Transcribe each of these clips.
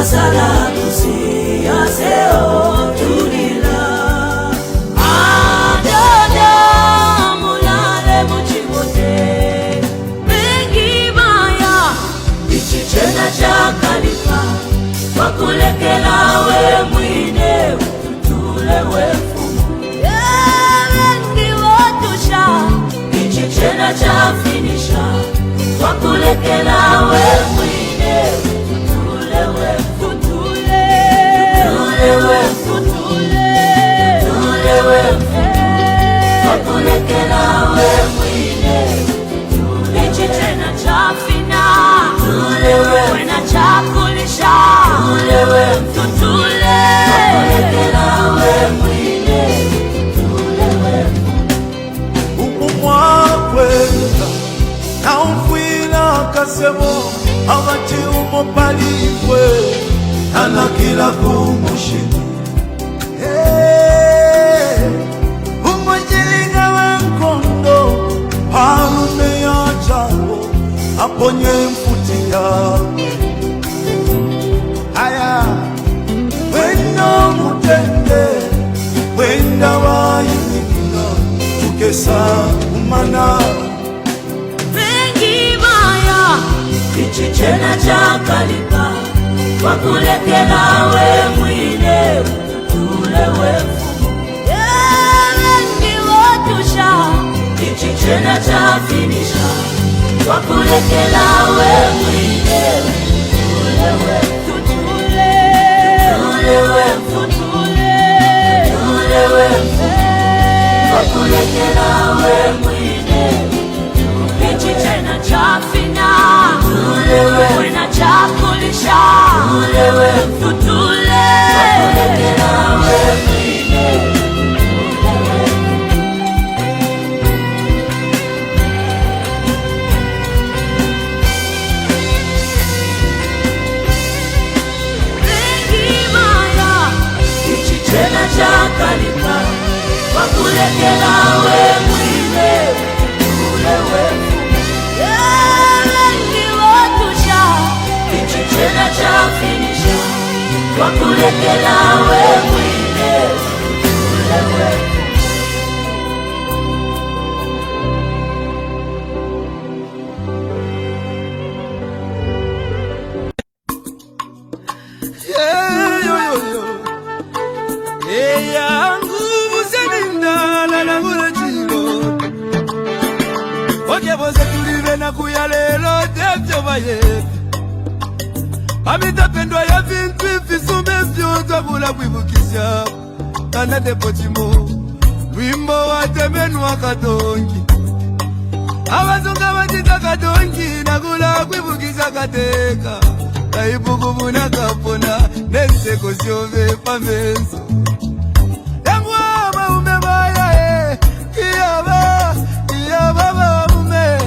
wasala tusiyaseo tulila adada mulale muchibote bengi baya ichichena chakalipa wakulekela we mwine ututule wefumu bengi wotusha ichichena chafinisha wakulekela we mwine ututule wefutule wakulekela we mwine ichichena chafina wena chakulisha tutule wakulekela we mwine umumwakwenda na umfwila kasemo abati umopalifwe anakila kumushini umwenyelinga wenkondo parume ya jabo aponye mfuti yawe aya wenda mutende wenda wayinina tukesa umana bengi baya ichichena chakalipa wakulekela we mwine ututule wefumu bengi wotusha ichichena chafinisha wakulekela we mwine ututule wefutule wakulekela we mwine ichichena chafina wena chakulisha tutule wakulekela we mwine bengi baya ichichena chakalipa wakulekela we mwine ututule wefumu bengi wotusha ichichena chafinisha wakulekela we mwine ututule wefumu kuyalelo devyo baye Abitapendwa ya vintu ifisume vyoza kula kwibukisha Kana depotimo Wimbo watemenwa katongi Abazunga batita katongi Nakula kwibukisha kateka Kaibukubuna kapona Neseko siove pamenso Yangwa maume baya Kiyaba maume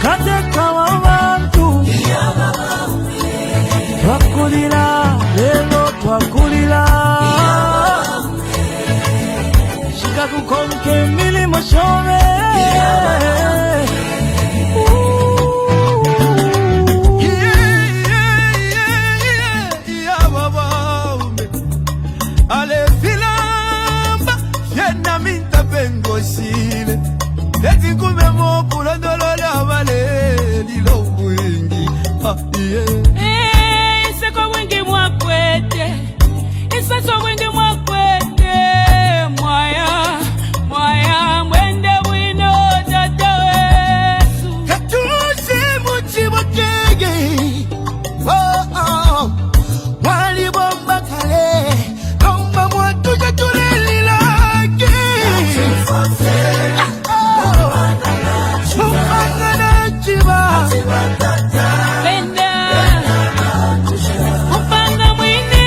Kateka wabantu twakulira lelo twakulira shika kukonke milimo shove Eti kume mo pula dolole avale lilo mwingi Iseko wingi mwakwete Iseso wingi mwakwete Mwaya mwende wino dada wesu Katusi muchibotege Wali bomba kale Komba mwatu jatuleli lake Upanga mwine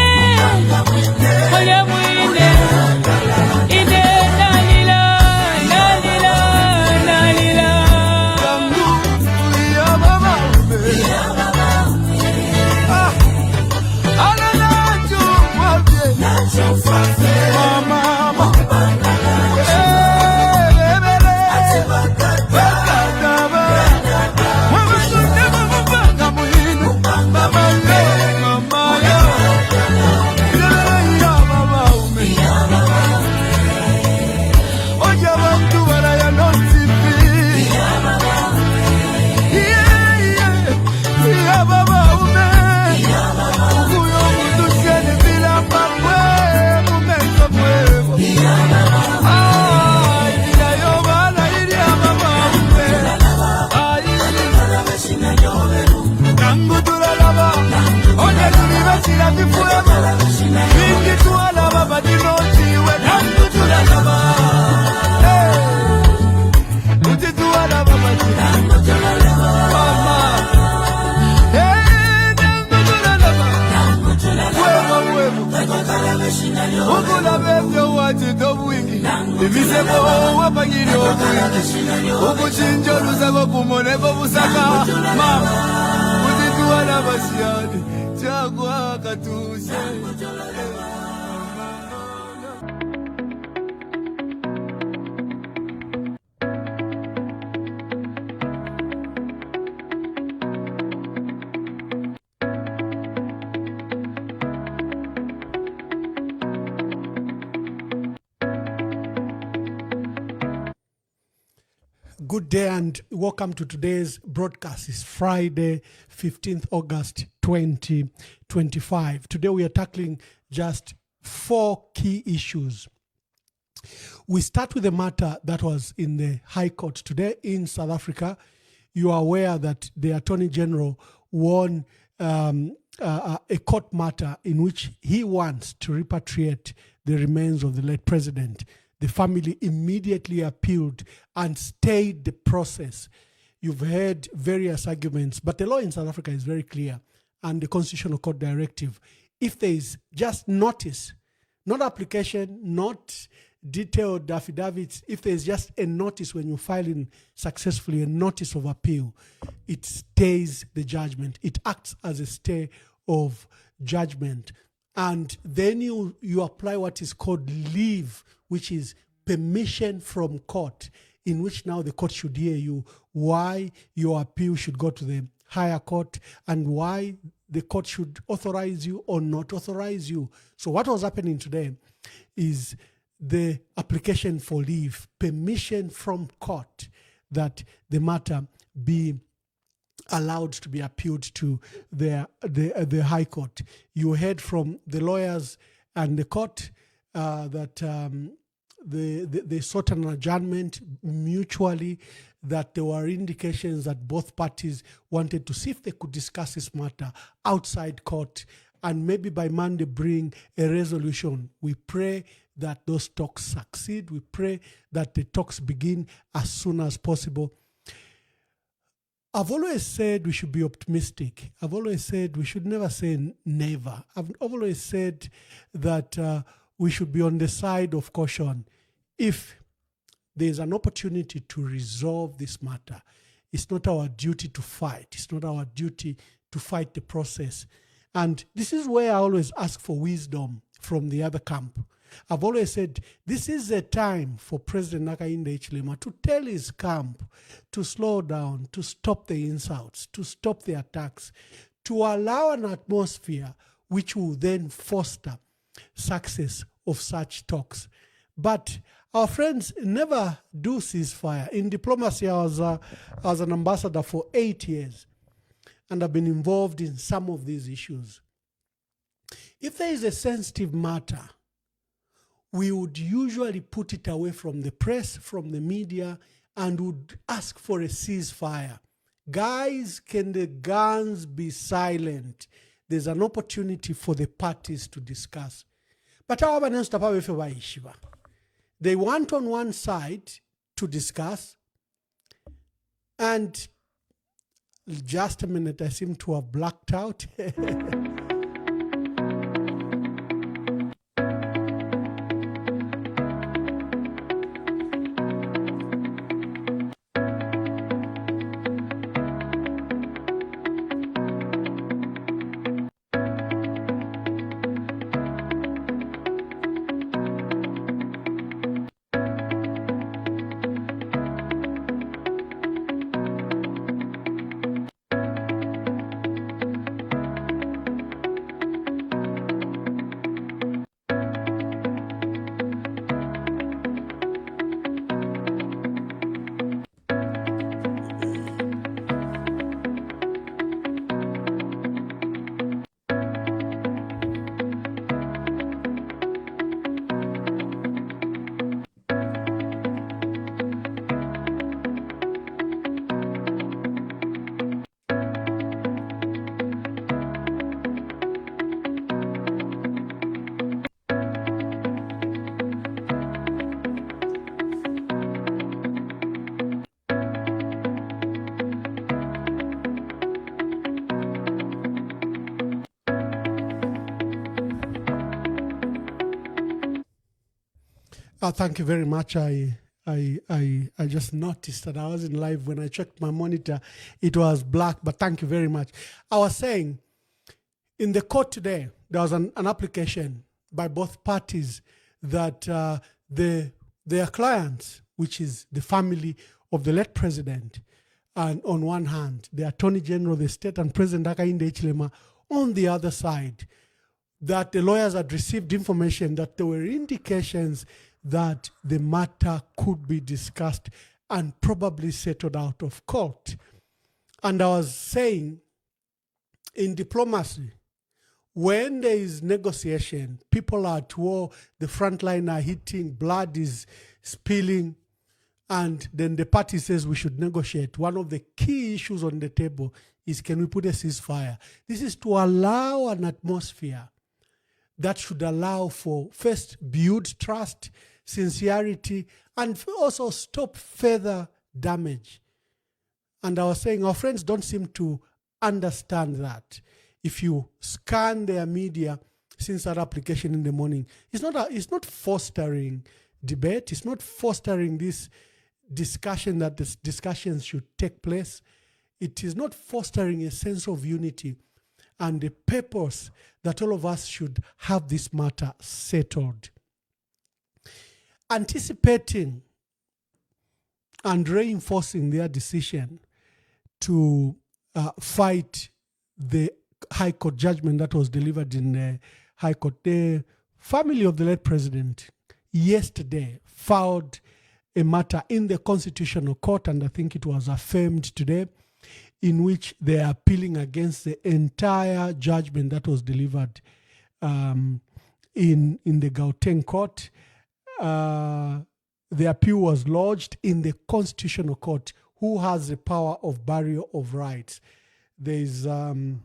walaba majina mama nangotolalaba ukulabe byo wati dobwingi ibisebo wapangiri obwingi ukuchinja lusako kumoneko busaka mama utituwalaba siyani chakwa katuse. Good day and welcome to today's broadcast. It's Friday, 15th August 2025. Today we are tackling just 4 key issues. We start with a matter that was in the High Court today in South Africa. You are aware that the Attorney General won a court matter in which he wants to repatriate the remains of the late president. The family immediately appealed and stayed the process. You've heard various arguments, but the law in South Africa is very clear, and the Constitutional Court directive. If there is just notice, not application, not detailed affidavits, if there is just a notice when you file in successfully a notice of appeal, it stays the judgment. It acts as a stay of judgment. And then you apply what is called leave, which is permission from court, in which now the court should hear you, why your appeal should go to the higher court, and why the court should authorize you or not authorize you. So what was happening today is the application for leave, permission from court that the matter be allowed to be appealed to the High Court. You heard from the lawyers and the court that they sought an adjournment mutually, that there were indications that both parties wanted to see if they could discuss this matter outside court and maybe by Monday bring a resolution. We pray that those talks succeed. We pray that the talks begin as soon as possible. I've always said we should be optimistic. I've always said we should never say never. I've always said that we should be on the side of caution. If there's an opportunity to resolve this matter, it's not our duty to fight. It's not our duty to fight the process. And this is where I always ask for wisdom from the other camp. I've always said this is a time for President Hakainde Hichilema to tell his camp to slow down, to stop the insults, to stop the attacks, to allow an atmosphere which will then foster success of such talks. But our friends never do ceasefire. In diplomacy, I was an ambassador for 8 years, and I've been involved in some of these issues. If there is a sensitive matter, we would usually put it away from the press, from the media, and would ask for a ceasefire. Guys, can the guns be silent? There's an opportunity for the parties to discuss. But they want on one side to discuss, and just a minute, I seem to have blacked out. Thank you very much. I just noticed that I wasn't live. When I checked my monitor, it was black, but thank you very much. I was saying, in the court today, there was an application by both parties that their clients, which is the family of the late president, and on one hand, the Attorney General of the state and President Hakainde Hichilema on the other side, that the lawyers had received information that there were indications that the matter could be discussed and probably settled out of court. And I was saying, in diplomacy, when there is negotiation, people are at war, the front line are hitting, blood is spilling, and then the party says we should negotiate. One of the key issues on the table is, can we put a ceasefire? This is to allow an atmosphere that should allow for, first, build trust, sincerity, and also stop further damage. And I was saying, our friends don't seem to understand that. If you scan their media since that application in the morning, it's not fostering debate. It's not fostering this discussion that this discussions should take place. It is not fostering a sense of unity and the purpose that all of us should have this matter settled. Anticipating and reinforcing their decision to fight the High Court judgment that was delivered in the High Court, the family of the late president yesterday filed a matter in the Constitutional Court, and I think it was affirmed today, in which they are appealing against the entire judgment that was delivered in the Gauteng Court. The appeal was lodged in the Constitutional Court, who has the power of barrier of rights. There is an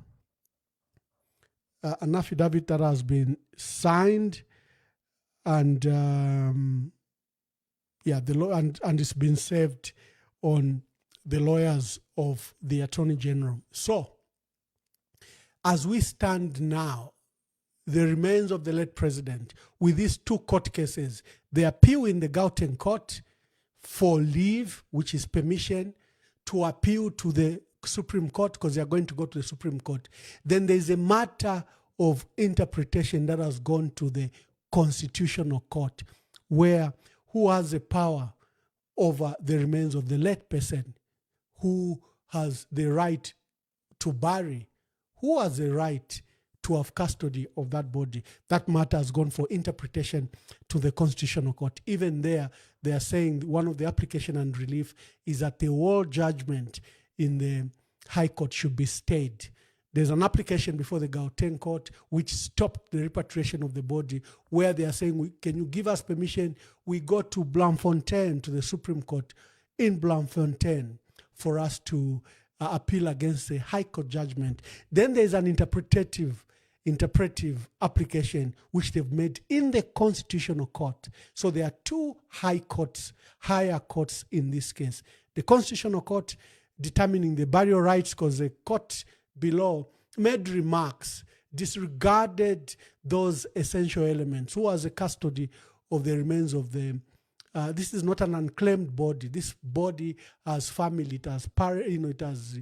affidavit that has been signed, and and it's been served on the lawyers of the Attorney General. So, as we stand now, the remains of the late president, with these two court cases, the appeal in the Gauteng Court for leave, which is permission to appeal to the Supreme Court, because they are going to go to the Supreme Court. Then there's a matter of interpretation that has gone to the Constitutional Court, where who has the power over the remains of the late person, who has the right to bury, who has the right to have custody of that body. That matter has gone for interpretation to the Constitutional Court. Even there, they are saying one of the application and relief is that the whole judgment in the High Court should be stayed. There's an application before the Gauteng Court which stopped the repatriation of the body, where they are saying, can you give us permission? We go to Bloemfontein, to the Supreme Court in Bloemfontein, for us to appeal against the High Court judgment. Then there's an interpretive application which they've made in the Constitutional Court. So there are two higher courts in this case. The Constitutional Court determining the barrier rights, because the court below made remarks, disregarded those essential elements. Who has the custody of the remains of the this is not an unclaimed body. This body has family, it has it has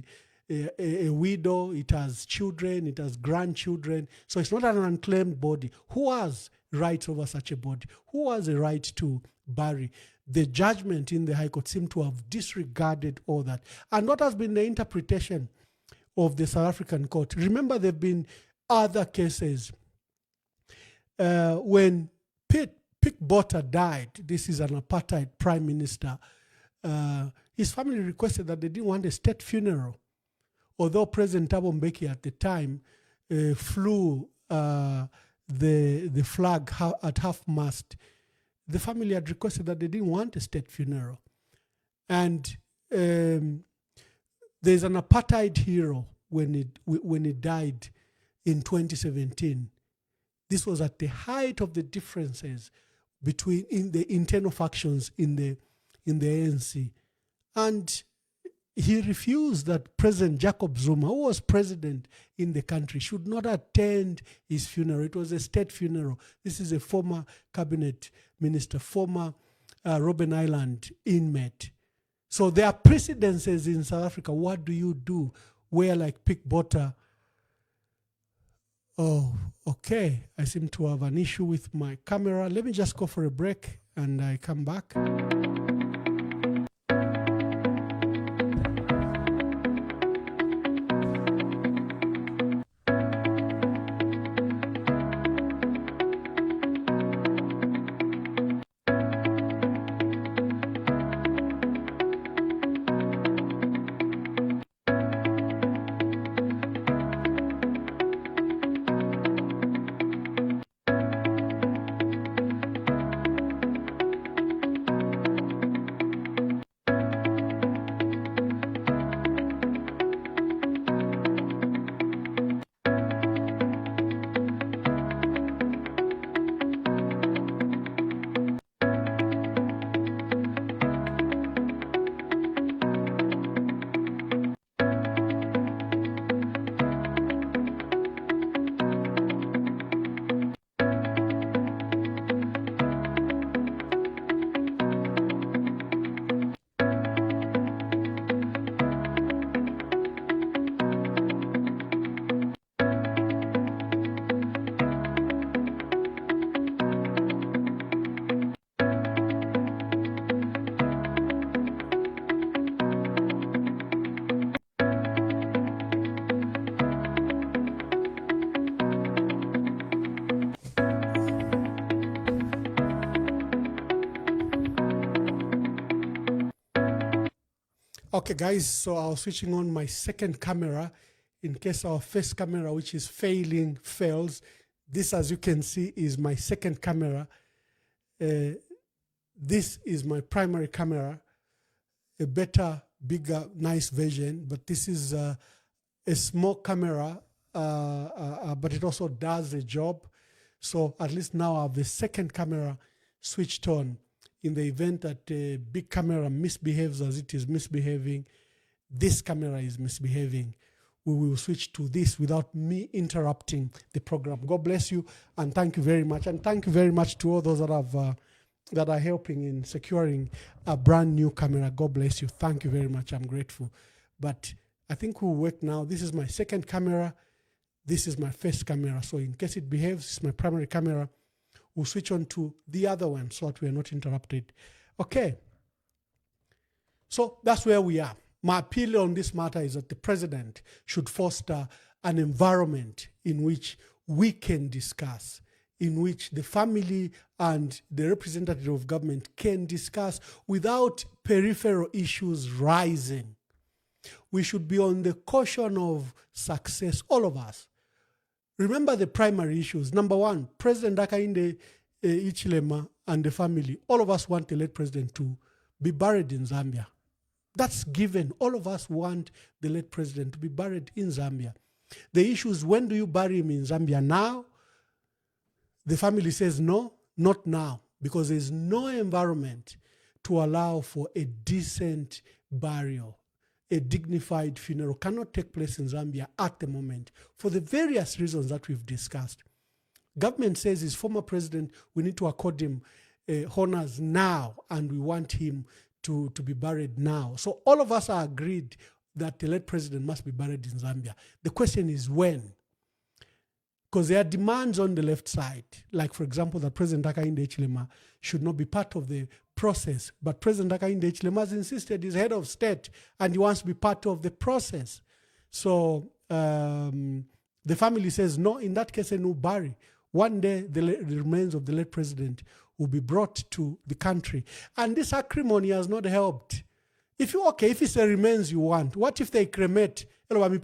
a widow, it has children, it has grandchildren. So it's not an unclaimed body. Who has rights over such a body? Who has a right to bury? The judgment in the High Court seemed to have disregarded all that. And what has been the interpretation of the South African court? Remember, there have been other cases. When Pete Botha died, this is an apartheid prime minister, his family requested that they didn't want a state funeral. Although President Thabo Mbeki at the time flew the flag at half-mast, the family had requested that they didn't want a state funeral. And there's an apartheid hero when he died in 2017. This was at the height of the differences between in the internal factions in the ANC. And he refused that President Jacob Zuma, who was president in the country, should not attend his funeral. It was a state funeral. This is a former cabinet minister, former Robben Island inmate. So there are precedences in South Africa. What do you do? Where like Pick Butter? Oh, okay. I seem to have an issue with my camera. Let me just go for a break and I come back. Okay, guys, so I was switching on my second camera in case our first camera, which is failing, fails. This, as you can see, is my second camera. This is my primary camera, a better, bigger, nice version, but this is a small camera, but it also does the job. So at least now I have the second camera switched on. In the event that a big camera misbehaves as it is misbehaving, this camera is misbehaving, we will switch to this without me interrupting the program. God bless you and thank you very much. And thank you very much to all those that have that are helping in securing a brand new camera. God bless you. Thank you very much. I'm grateful. But I think we'll work now. This is my second camera. This is my first camera. So in case it behaves, it's my primary camera. We'll switch on to the other one so that we are not interrupted. Okay. So that's where we are. My appeal on this matter is that the president should foster an environment in which we can discuss, in which the family and the representative of government can discuss without peripheral issues rising. We should be on the caution of success, all of us. Remember the primary issues. Number one, President Hakainde Hichilema and the family, all of us want the late president to be buried in Zambia. That's given. All of us want the late president to be buried in Zambia. The issue is, when do you bury him in Zambia? Now? The family says no, not now, because there's no environment to allow for a decent burial. A dignified funeral cannot take place in Zambia at the moment for the various reasons that we've discussed. Government says his former president, we need to accord him honors now, and we want him to be buried now. So all of us are agreed that the late president must be buried in Zambia. The question is when. Because there are demands on the left side, like, for example, that President Hakainde Hichilema should not be part of the process. But President Hakainde Hichilema has insisted he's head of state and he wants to be part of the process. So the family says, no, in that case, no bury. One day, the remains of the late president will be brought to the country. And this acrimony has not helped. If it's the remains you want, what if they cremate? Okay,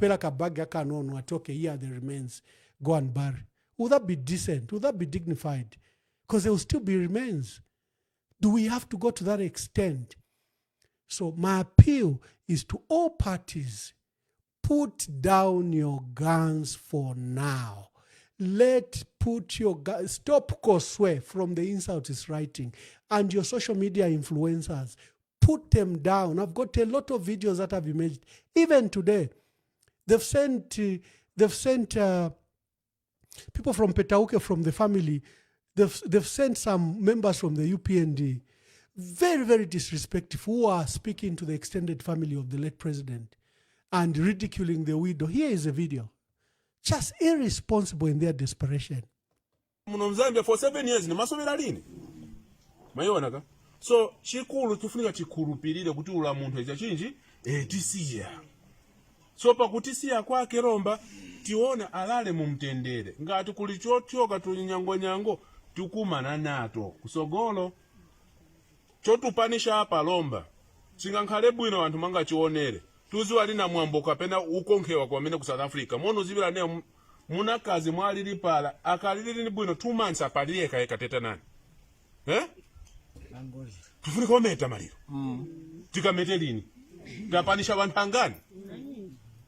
here are the remains. Go and bury. Would that be decent? Would that be dignified? Because there will still be remains. Do we have to go to that extent? So my appeal is to all parties, put down your guns for now. Stop Koswe from the insult is writing and your social media influencers. put them down. I've got a lot of videos that I've imaged. Even today, they've sent people from Petauke, from the family. They've sent some members from the UPND, very, very disrespectful, who are speaking to the extended family of the late president and ridiculing the widow. Here is a video. Just irresponsible in their desperation. For 7 years, so chikulu tufunika chikulupirire kuti ula munthu echa chinji tisiya. So pakutisiya kwake Romba tiona alale mumtendere ngati kuli chotyoka tuli nyango tukumana nato kusogolo chotupanisha apa Romba singankhale bwino anthu manga chionere tuziwa lina mwambo kapena ukonkhewa kwamene ku South Africa mono zibira ne munakazi mwalili pala akalili ni bwino 2 months apalile kateta nani tufuni kometa maliro tikamete lini tapanisha bantu angani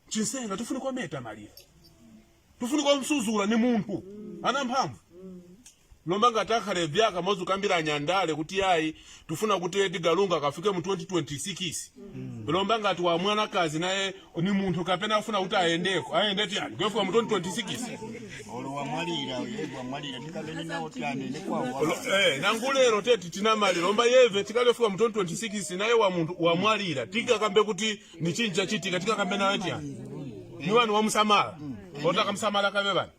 chinsenga tufuni kometa maliro tufuni komsuzula ni muntu ana mphamvu lomba ngatakhale byaka mozu kambira nyandale kuti yayi tufuna kuti Edi Galunga kafike mu 2026 lomba ngati wa mwana kazi naye ni muntu kapena afuna kuti aende tiyani kufika mu 2026 olwa mwalira tikabeni nawo tane ne kwa nangulero teti tina mali lomba yeve tikalefika mu 2026 naye wa muntu wa mwalira tikakambe kuti ni chinja chitika tikakambe nawe tiyani ni wanu wa msamala otaka msamala kabe bani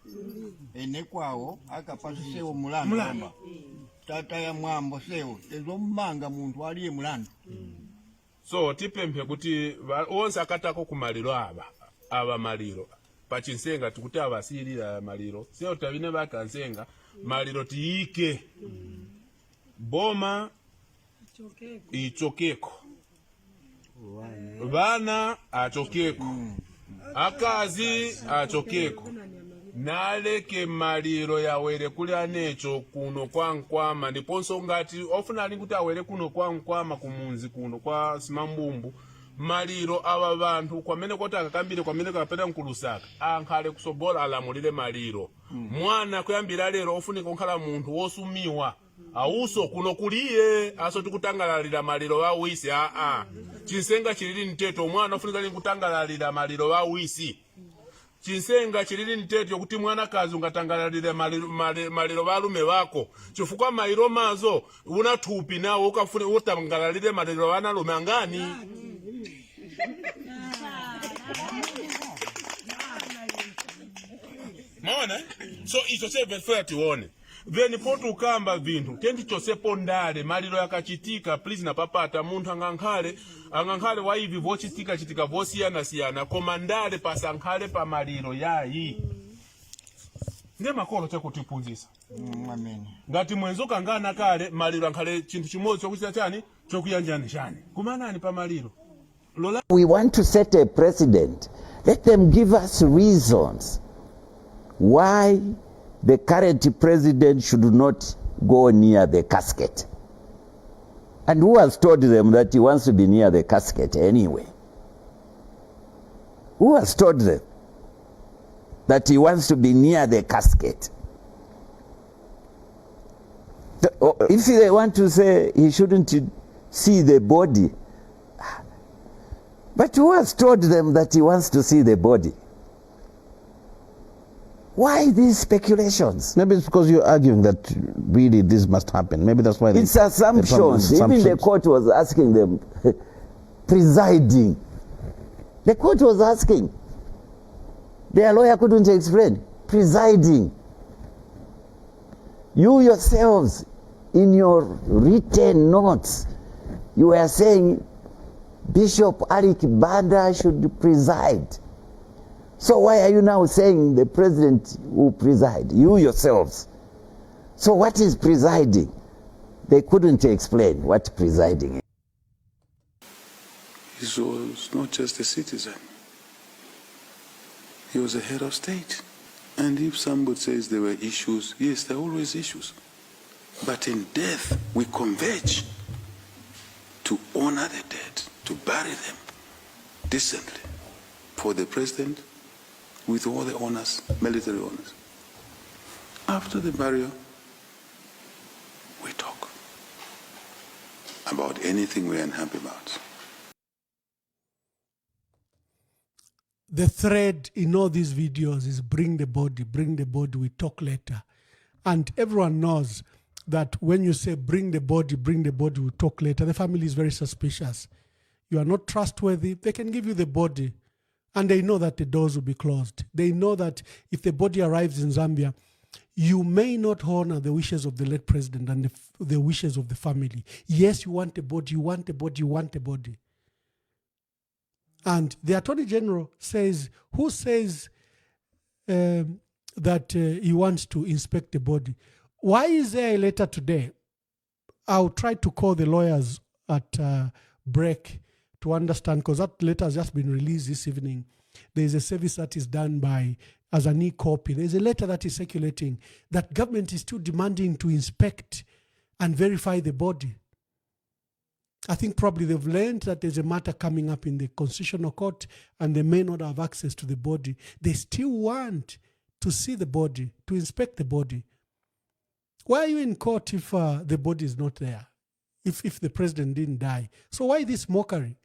enekwawo akapasisewo mulandu tata ya mwambo sewo ezomanga muntu aliye mulandu. So tipemphe kuti onse akatako kumaliro aba maliro pachinsenga tikuti abasilira maliro sio tabine bakansenga maliro tiike boma ichokeko bana achokeko akazi achokeko naleke maliro yawere kuli anecho kuno kwa nkwama ndiponso ngati ofuna ali kuti awere kuno kwa nkwama kumunzi kuno kwa simambumbu maliro aba bantu kwamene koti akakambire kwamene kapeta nkulusaka ankhale kusobola alamulire maliro mwana kuyambira lero ofunika nkhala munthu wosumiwa auso kuno kuliye aso tikutangalalira maliro wa wisi chinsenga chilili nteto mwana ofunika ali kutangalalira maliro wa wisi chinsenga chilili nteto kuti mwana kazi ungatangalalire maliro balume bako chifukwa maliro mazo unathupi nawo ukafune utangalalire maliro bana lume angani maona so icho sebe fati wone then potu kamba vintu tendi chosepo ndale maliro yakachitika please na papata muntu angankhale wa hivi chitika vosiyana koma ndale pasankhale pa maliro yayi nde makolo chakutipunzisa amen ngati mwenzo kangana kale maliro ankhale chinthu chimodzi chokuchita chani chokuyanjanishani kumanani pa maliro lola. We want to set a precedent. Let them give us reasons why the current president should not go near the casket. And who has told them that he wants to be near the casket anyway? Who has told them that he wants to be near the casket? If they want to say he shouldn't see the body, but who has told them that he wants to see the body? Why these speculations? Maybe it's because you're arguing that really this must happen. Maybe that's why it's assumptions. Even the court was asking them, presiding. The court was asking. Their lawyer couldn't explain. Presiding. You yourselves, in your written notes, you were saying Bishop Alik Banda should preside. So why are you now saying the president will preside? You yourselves. So what is presiding? They couldn't explain what presiding is. He was not just a citizen. He was a head of state. And if somebody says there were issues, yes, there are always issues. But in death, we converge to honor the dead, to bury them decently for the president, with all the honors, military honors. After the burial, we talk. about anything we're unhappy about. The thread in all these videos is bring the body, we talk later. And everyone knows that when you say bring the body, we talk later, the family is very suspicious. You are not trustworthy. They can give you the body and they know that the doors will be closed. They know that if the body arrives in Zambia, you may not honor the wishes of the late president and the wishes of the family. Yes, you want a body, you want a body. And the Attorney General says, who says that he wants to inspect the body? Why is there a letter today? I'll try to call the lawyers at break to understand, because that letter has just been released this evening. There is a service that is done by, as an e-copy. There's a letter that is circulating that government is still demanding to inspect and verify the body. I think probably they've learned that there's a matter coming up in the Constitutional Court and they may not have access to the body. They still want to see the body, to inspect the body. Why are you in court if the body is not there? If the president didn't die? So why this mockery?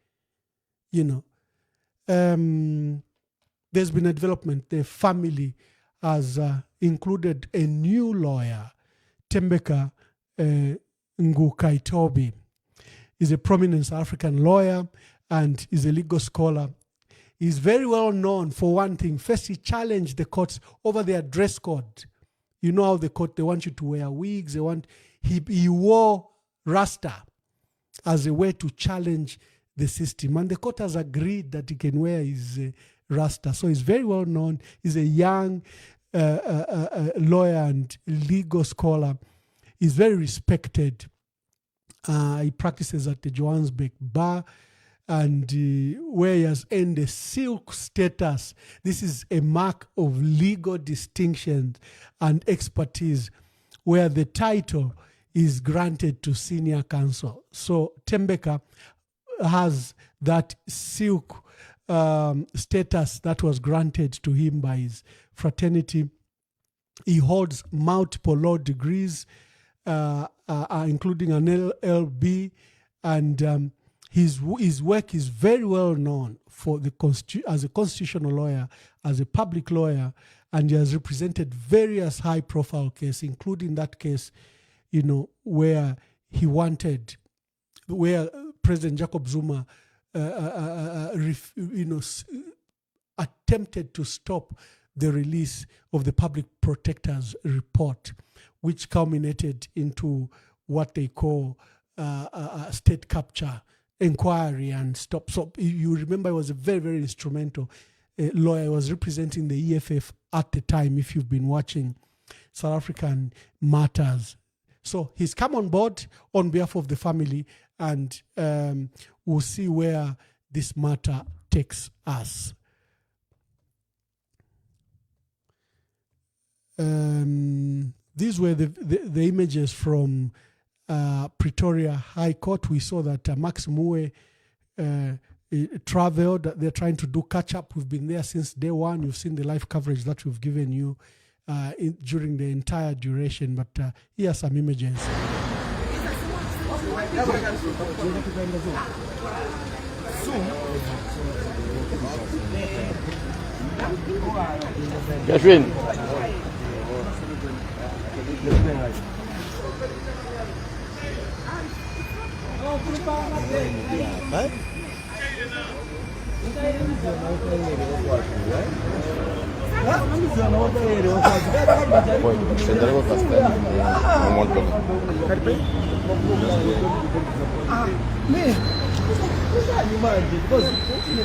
You know, there's been a development. The family has included a new lawyer, Tembeka Ngukaitobi. He's a prominent South African lawyer and is a legal scholar. He's very well known for one thing. First, he challenged the courts over their dress code. You know how the court, they want you to wear wigs. He wore Rasta as a way to challenge the system. And the court has agreed that he can wear his Rasta. So he's very well known. He's a young lawyer and legal scholar. He's very respected. He practices at the Johannesburg Bar, and where he has earned a silk status. This is a mark of legal distinction and expertise, where the title is granted to senior counsel. So Tembeka has that silk status that was granted to him by his fraternity. He holds multiple law degrees, including an LLB, and his work is very well known for as a constitutional lawyer, as a public lawyer, and he has represented various high-profile cases, including that case, you know, where President Jacob Zuma, attempted to stop the release of the public protector's report, which culminated into what they call a state capture inquiry and stop. So you remember, he was a very, very instrumental lawyer. He was representing the EFF at the time, if you've been watching South African matters. So he's come on board on behalf of the family, and we'll see where this matter takes us. These were the images from Pretoria High Court. We saw that Max Muwe traveled. They're trying to do catch up. We've been there since day one. You've seen the live coverage that we've given you during the entire duration. But here are some images. Catherine.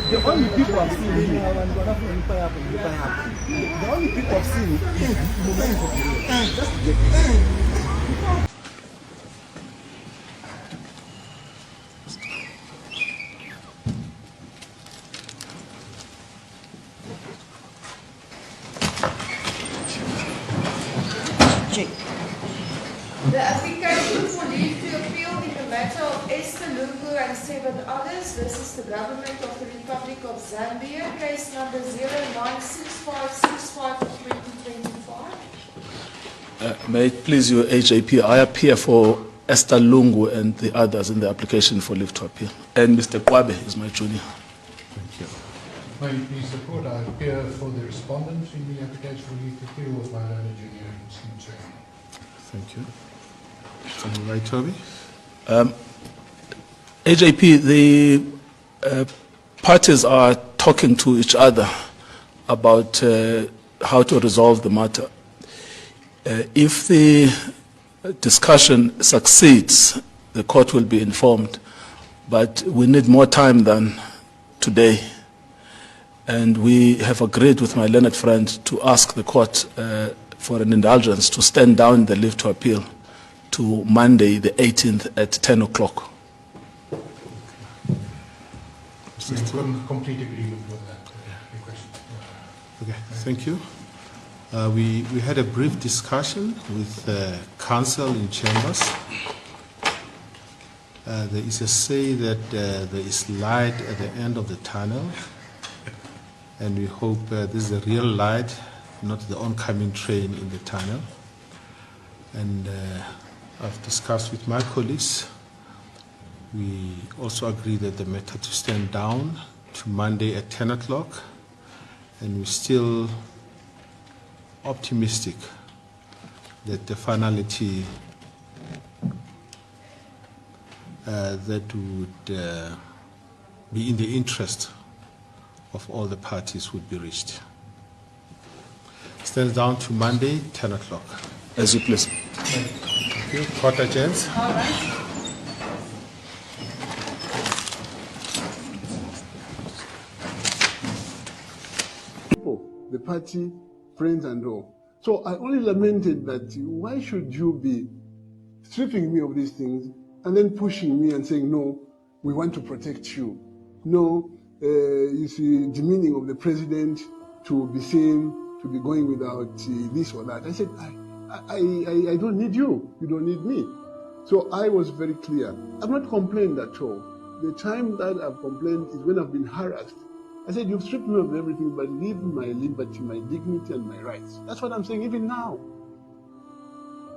The only people I've seen here, the only people I've seen is The application for leave to appeal in the matter of Esther Lungu and 7 others. This is the government of the Republic of Zambia, case number 096565 of 2025. May it please you, AJP, I appear for Esther Lungu and the others in the application for leave to appeal. And Mr. Kwabe is my junior. Thank you. May you please support? I appear for the respondent in the application for leave to appeal with my learned junior, Mr. Chairman. Thank you. All right, Toby. AJP, the parties are talking to each other about how to resolve the matter. If the discussion succeeds, the court will be informed, but we need more time than today. And we have agreed with my learned friend to ask the court for an indulgence to stand down the leave to appeal to Monday, the 18th at 10 o'clock. We're in complete agreement with that request. Okay, thank you. We had a brief discussion with counsel in chambers. There is a say that there is light at the end of the tunnel, and we hope this is a real light, not the oncoming train in the tunnel. And I've discussed with my colleagues. We also agree that the matter to stand down to Monday at 10 o'clock, and we're still optimistic that the finality that would be in the interest of all the parties would be reached. Stands down to Monday, 10 o'clock. As you please. Thank you. Court adjourns. All right. The party, friends and all. So I only lamented that why should you be stripping me of these things and then pushing me and saying, no, we want to protect you. No, you see, demeaning of the president to be seen, to be going without this or that. I said, I don't need you. You don't need me. So I was very clear. I've not complained at all. The time that I've complained is when I've been harassed. I said, you've stripped me of everything, but leave my liberty, my dignity, and my rights. That's what I'm saying, even now.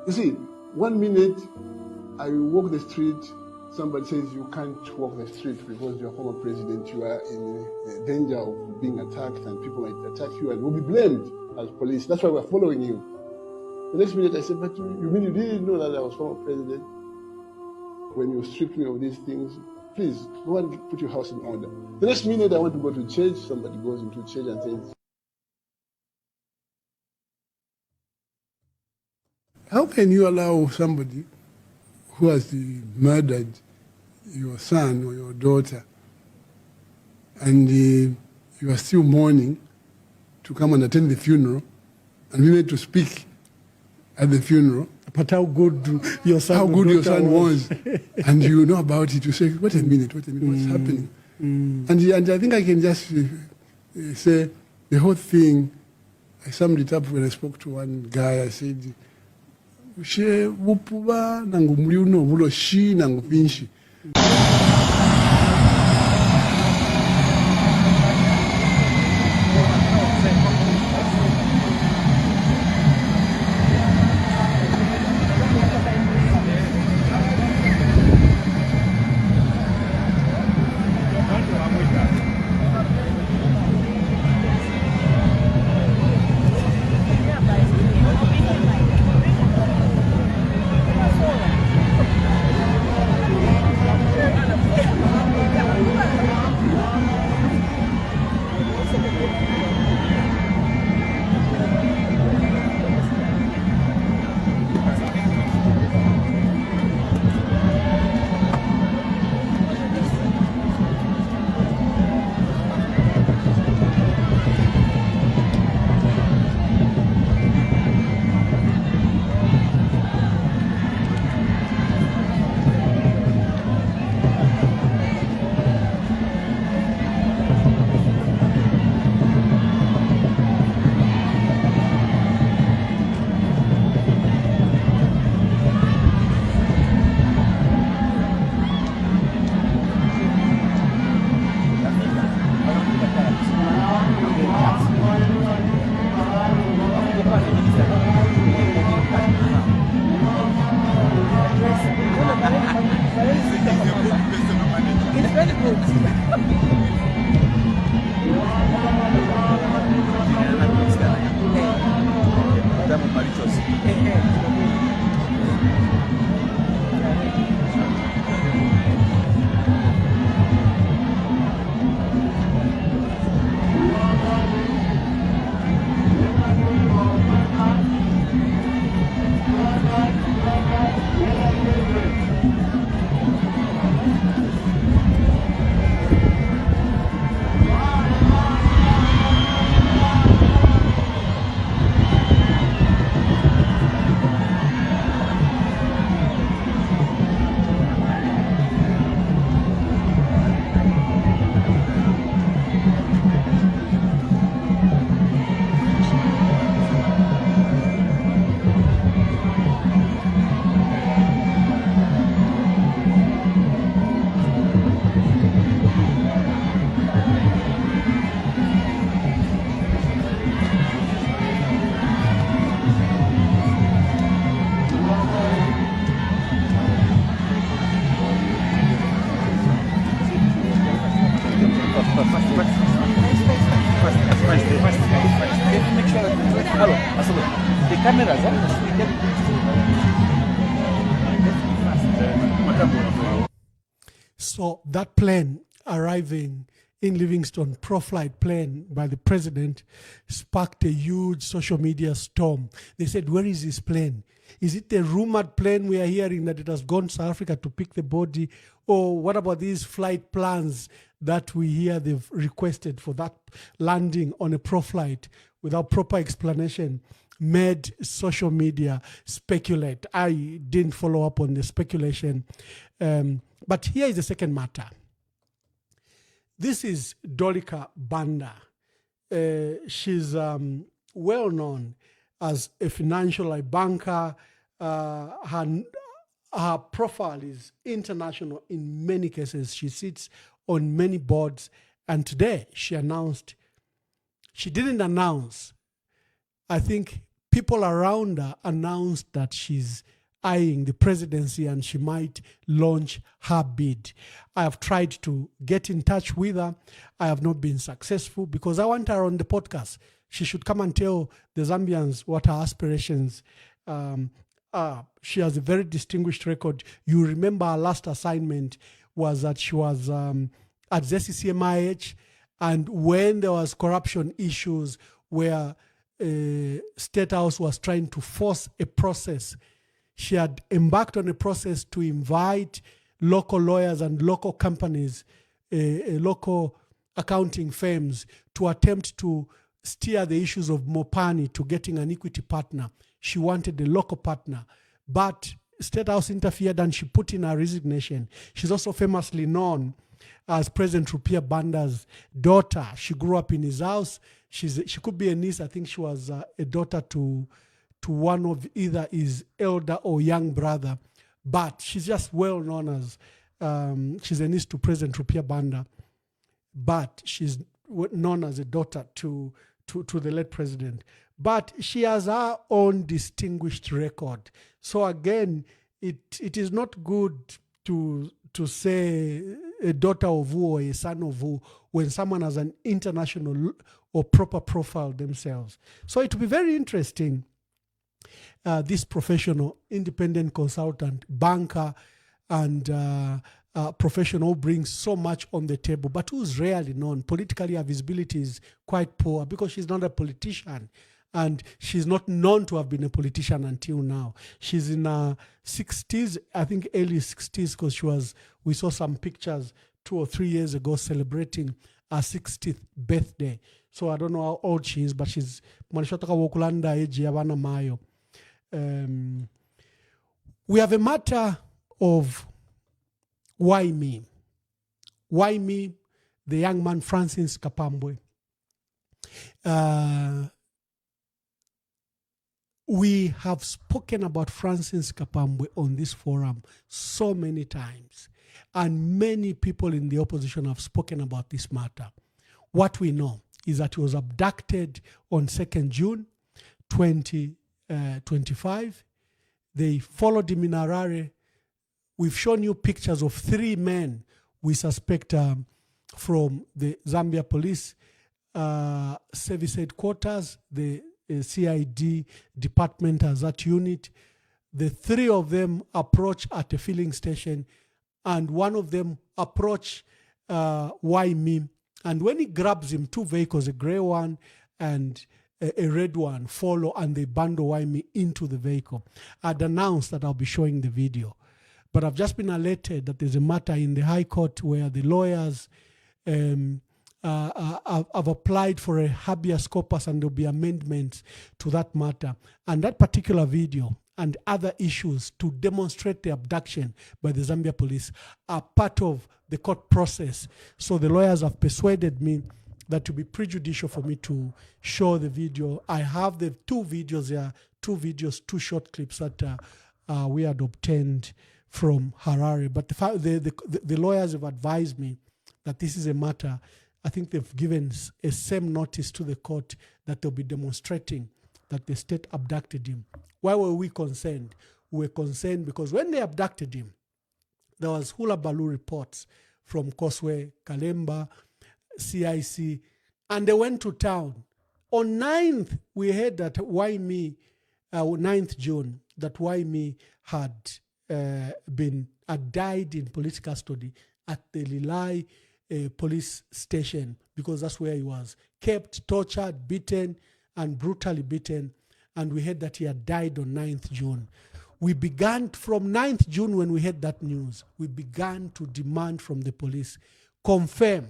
You see, 1 minute, I walk the street, somebody says you can't walk the street because you're former president, you are in danger of being attacked, and people might attack you, and will be blamed as police. That's why we're following you. The next minute, I said, but you mean you didn't know that I was former president when you stripped me of these things? Please, go and put your house in order. The next minute I want to go to church, somebody goes into church and says, how can you allow somebody who has murdered your son or your daughter and you are still mourning to come and attend the funeral and we need to speak at the funeral? But how good your son, was. And you know about it, you say, wait a minute, what's happening? And I think I can just say the whole thing, I summed it up when I spoke to one guy. I said, she wupuba nangu mliuno vulo shi nangu pinshi. The cameras, So that plane arriving in Livingston, pro-flight plane by the president, sparked a huge social media storm. They said, where is this plane? Is it the rumored plane we are hearing that it has gone to South Africa to pick the body? Or what about these flight plans that we hear they've requested for that landing on a pro-flight without proper explanation? Made social media speculate. I didn't follow up on the speculation. But here is the second matter. This is Dolika Banda. She's well known as a financial banker. Her profile is international in many cases. She sits on many boards. And today she didn't announce, I think people around her announced that she's eyeing the presidency and she might launch her bid. I have tried to get in touch with her. I have not been successful because I want her on the podcast. She should come and tell the Zambians what her aspirations are. She has a very distinguished record. You remember her last assignment was that she was at ZCCMIH, and when there was corruption issues where State House was trying to force a process, she had embarked on a process to invite local lawyers and local companies, local accounting firms, to attempt to steer the issues of Mopani to getting an equity partner. She wanted a local partner, but State House interfered and she put in her resignation. She's also famously known as President Rupia Banda's daughter. She grew up in his house. She could be a niece. I think she was a daughter to one of either his elder or young brother, but she's just well known as, she's a niece to President Rupia Banda, but she's known as a daughter to the late president. But she has her own distinguished record. So again, it is not good to say a daughter of who or a son of who when someone has an international or proper profile themselves. So it will be very interesting. This professional, independent consultant, banker, and professional brings so much on the table, but who's rarely known. Politically, her visibility is quite poor because she's not a politician, and she's not known to have been a politician until now. She's in her 60s, I think early 60s, because we saw some pictures 2 or 3 years ago celebrating her 60th birthday. So I don't know how old she is, but she's Manishotaka Wokulanda age Yavana Mayo. We have a matter of why me? Why me, the young man Francis Kapambwe? We have spoken about Francis Kapambwe on this forum so many times, and many people in the opposition have spoken about this matter. What we know is that he was abducted on 2nd June 2025. They followed him in Harare. We've shown you pictures of 3 men we suspect from the Zambia Police Service Headquarters. The CID department has that unit. The 3 of them approach at a filling station, and one of them approach Waimi. And when he grabs him, 2 vehicles, a gray one and a red one, follow, and they bundle Waimi into the vehicle. I'd announced that I'll be showing the video, but I've just been alerted that there's a matter in the High Court where the lawyers have applied for a habeas corpus, and there'll be amendments to that matter. And that particular video and other issues to demonstrate the abduction by the Zambia Police are part of the court process. So the lawyers have persuaded me that it will be prejudicial for me to show the video. I have the 2 videos there, 2 short clips that we had obtained from Harare. But the lawyers have advised me that this is a matter, I think they've given a same notice to the court that they'll be demonstrating that the state abducted him. Why were we concerned? We were concerned because when they abducted him, there was hula baloo reports from Koswe, Kalemba, CIC, and they went to town On 9th, we heard that why me, 9th June, that why me had died in police custody at the Lilai police station, because that's where he was kept, tortured, beaten, and brutally beaten. And we heard that he had died on 9th June. We began from 9th June, when we heard that news, we began to demand from the police, confirm.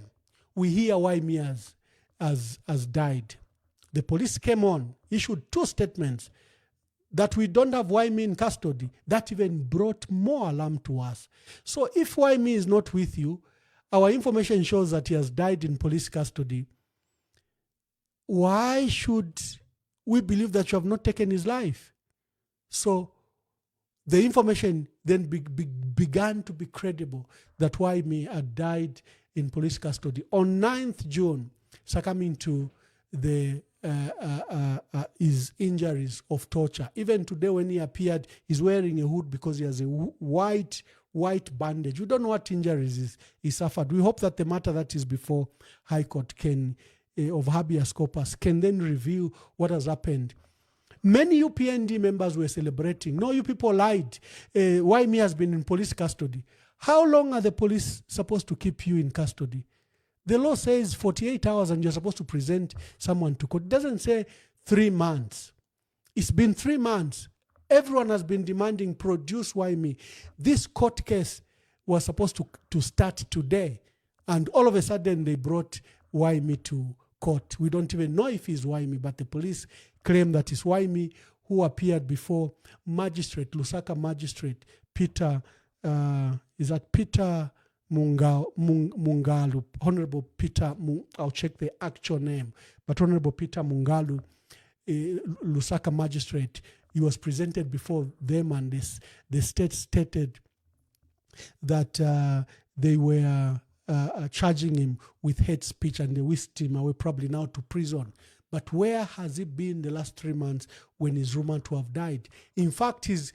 We hear why me has died. The police came on, issued 2 statements that we don't have Waimi in custody. That even brought more alarm to us. So if Waimi is not with you, our information shows that he has died in police custody. Why should we believe that you have not taken his life? So the information then began to be credible that Waimi had died in police custody on 9th June, succumbing to the his injuries of torture. Even today when he appeared, he's wearing a hood because he has a white bandage. We don't know what injuries he suffered. We hope that the matter that is before High Court can of habeas corpus can then reveal what has happened. Many UPND members were celebrating. No, you people lied. Why me has been in police custody. How long are the police supposed to keep you in custody? The law says 48 hours and you're supposed to present someone to court. It doesn't say 3 months. It's been 3 months. Everyone has been demanding, produce Why me. This court case was supposed to start today. And all of a sudden they brought Why me to court. We don't even know if he's Why me, but the police claim that it's Why me who appeared before magistrate, Lusaka magistrate, Peter, is that Peter Mungalu, Honorable Peter, I'll check the actual name, but Honorable Peter Mungalu, Lusaka magistrate, he was presented before them, and the state stated that they were charging him with hate speech, and they whisked him away probably now to prison. But where has he been the last 3 months when he's rumored to have died? In fact, his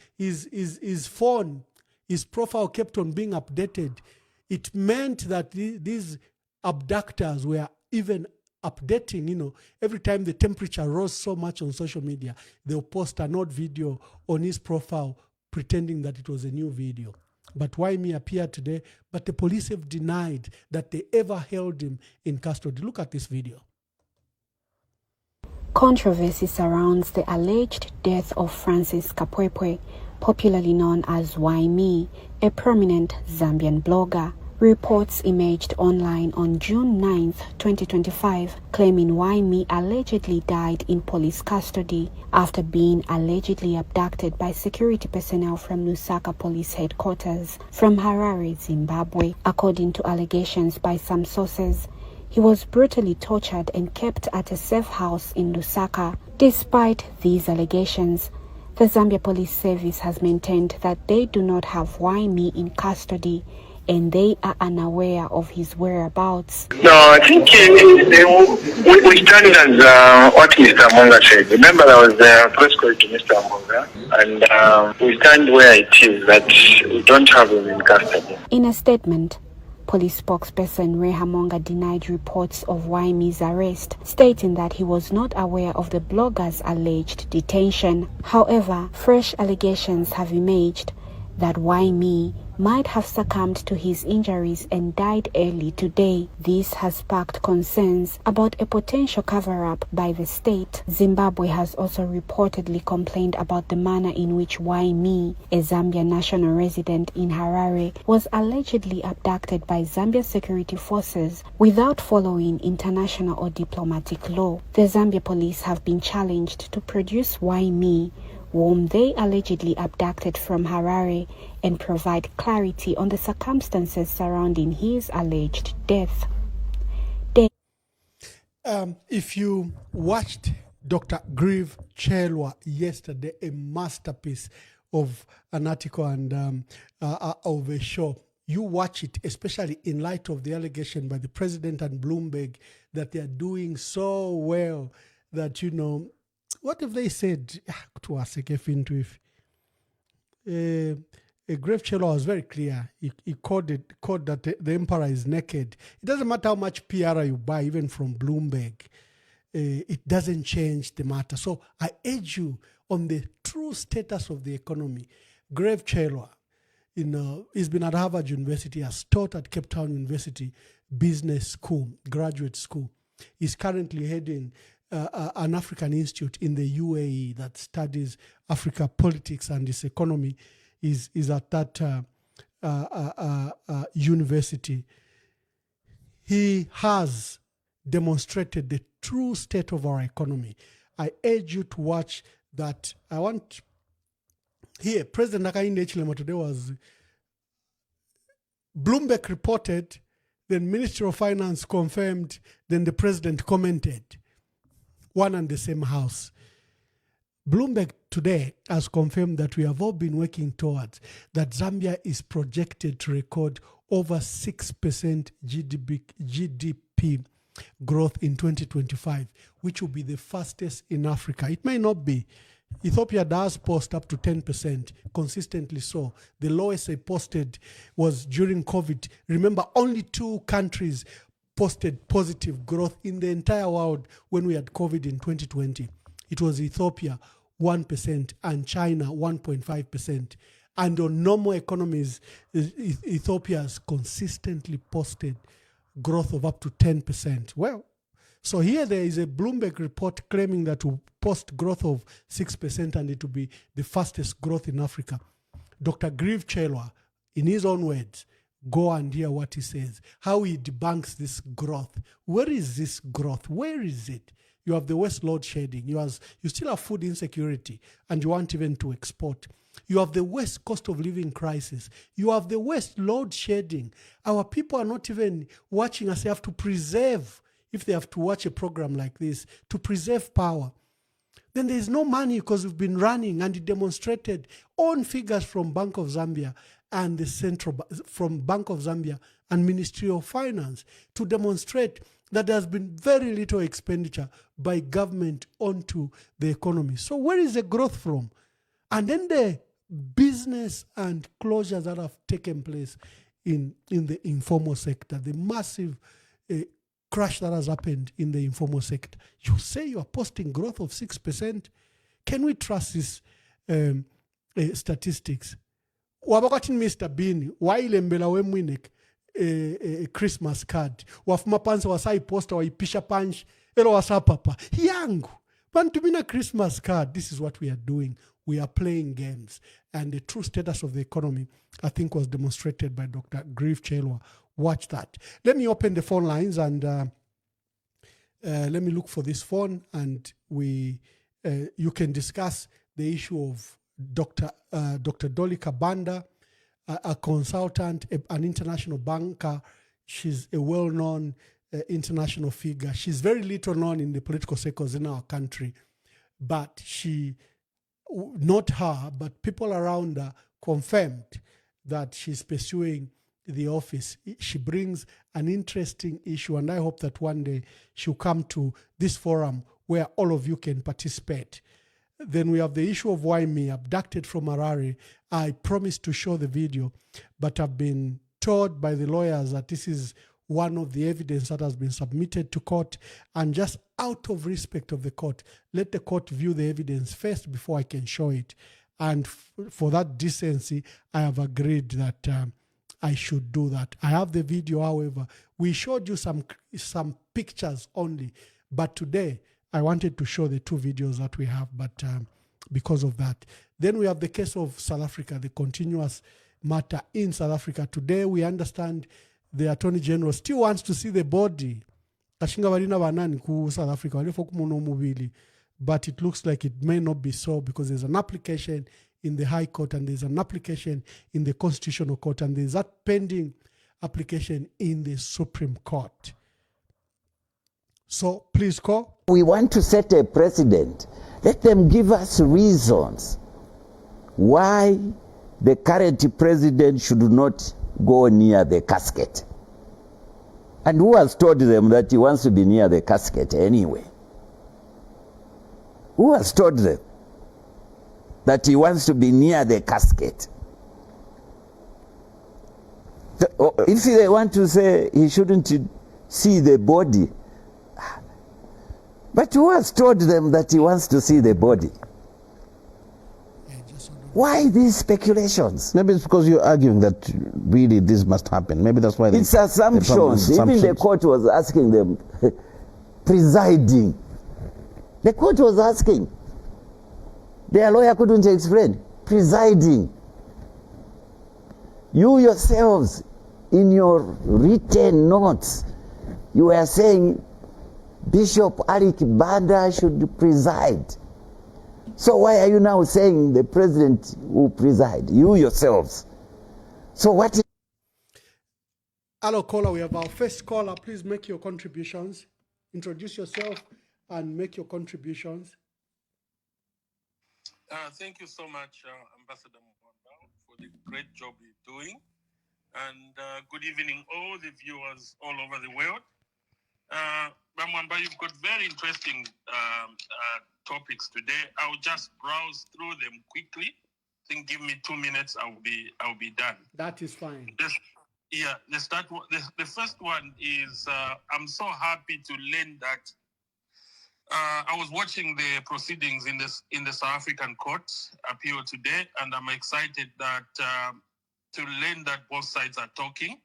phone, his profile kept on being updated. It meant that these abductors were even updating, every time the temperature rose so much on social media, they'll post an old video on his profile pretending that it was a new video. But why me appeared today? But the police have denied that they ever held him in custody. Look at this video. Controversy surrounds the alleged death of Francis Kapwepwe, popularly known as Why Me, a prominent Zambian blogger. Reports emerged online on June 9, 2025, claiming Why Me allegedly died in police custody after being allegedly abducted by security personnel from Lusaka Police Headquarters from Harare, Zimbabwe. According to allegations by some sources, he was brutally tortured and kept at a safe house in Lusaka. Despite these allegations, the Zambia Police Service has maintained that they do not have Why Me in custody and they are unaware of his whereabouts. No, I think we stand as what Mr. Monga said. Remember, there was a press call to Mr. Monga, and we stand where it is, that we don't have him in custody. In a statement, police spokesperson Reha Monga denied reports of Why Me's arrest, stating that he was not aware of the blogger's alleged detention. However, fresh allegations have emerged that Why Me might have succumbed to his injuries and died early today. This has sparked concerns about a potential cover-up by the state. Zimbabwe has also reportedly complained about the manner in which Why Me, a Zambian national resident in Harare, was allegedly abducted by Zambia security forces without following international or diplomatic law. The Zambia police have been challenged to produce Why Me, whom they allegedly abducted from Harare, and provide clarity on the circumstances surrounding his alleged death. If you watched Dr. Grieve Chelwa yesterday, a masterpiece of an article and of a show, you watch it, especially in light of the allegation by the president and Bloomberg that they are doing so well that, what if they said, to us, Grieve Chelwa was very clear. He called that the emperor is naked. It doesn't matter how much PR you buy, even from Bloomberg. it doesn't change the matter. So I urge you on the true status of the economy. Grave Chelwa, he's been at Harvard University, has taught at Cape Town University Business School, graduate school. He's currently heading an African institute in the UAE that studies Africa politics and its economy. Is at that university. He has demonstrated the true state of our economy. I urge you to watch that. I want here, President Hakainde Hichilema today was, Bloomberg reported, then Ministry of Finance confirmed, then the president commented. One and the same house. Bloomberg today has confirmed that we have all been working towards that Zambia is projected to record over 6% GDP growth in 2025, which will be the fastest in Africa. It may not be. Ethiopia does post up to 10%, consistently so. The lowest they posted was during COVID. Remember, only 2 countries posted positive growth in the entire world when we had COVID in 2020. It was Ethiopia, 1%, and China, 1.5%. And on normal economies, Ethiopia has consistently posted growth of up to 10%. Well, so here there is a Bloomberg report claiming that will post growth of 6% and it will be the fastest growth in Africa. Dr. Grave Chelwa, in his own words, go and hear what he says, how he debunks this growth. Where is this growth? Where is it? You have the West load shedding. You still have food insecurity, and you want even to export. You have the West cost of living crisis. You have the West load shedding. Our people are not even watching us. They have to preserve, if they have to watch a program like this, to preserve power. Then there is no money because we've been running, and it demonstrated on figures from Bank of Zambia and from Bank of Zambia and Ministry of Finance to demonstrate that there's been very little expenditure by government onto the economy. So where is the growth from? And then the business and closures that have taken place in the informal sector, the massive crash that has happened in the informal sector. You say you are posting growth of 6%. Can we trust these statistics? Wabakati Mr. Bean, waile mbela we mwinek Christmas card. Wafuma pansa wasai posta waipisha punch, ero wasapapa. Yangu. Bantumina Christmas card. This is what we are doing. We are playing games. And the true status of the economy, I think, was demonstrated by Dr. Grave Chelwa. Watch that. Let me open the phone lines and let me look for this phone, and you can discuss the issue of Dr. Dolly Kabanda, a consultant, an international banker. She's a well-known international figure. She's very little known in the political circles in our country, but not her, but people around her confirmed that she's pursuing the office. She brings an interesting issue, and I hope that one day she'll come to this forum where all of you can participate. Then we have the issue of Waimi, abducted from Harare. I promised to show the video, but I've been told by the lawyers that this is one of the evidence that has been submitted to court, and just out of respect of the court, let the court view the evidence first before I can show it. And for that decency, I have agreed that I should do that. I have the video, however. We showed you some pictures only, but today I wanted to show the 2 videos that we have, but because of that. Then we have the case of South Africa, the continuous matter in South Africa. Today we understand the Attorney General still wants to see the body. South Africa, but it looks like it may not be so, because there's an application in the High Court and there's an application in the Constitutional Court, and there's that pending application in the Supreme Court. So please call. We want to set a precedent. Let them give us reasons why the current president should not go near the casket. And who has told them that he wants to be near the casket anyway? Who has told them that he wants to be near the casket? If they want to say he shouldn't see the body, But who has told them that he wants to see the body? Why these speculations? Maybe it's because you're arguing that really this must happen. Maybe that's why it's assumptions. Even the court was asking them, presiding. The court was asking. Their lawyer couldn't explain. Presiding. You yourselves, in your written notes, you were saying Bishop Alec Banda should preside. So why are you now saying the president will preside? You yourselves. So what is... Hello, caller. We have our first caller. Please make your contributions. Introduce yourself and make your contributions. Thank you so much, Ambassador Mwamba, for the great job you're doing. And good evening, all the viewers all over the world. Mwamba, you've got very interesting topics today. I'll just browse through them quickly. I think give me 2 minutes, I'll be done. That is fine. The first one is I'm so happy to learn that I was watching the proceedings in the South African court appeal today, and I'm excited that to learn that both sides are talking.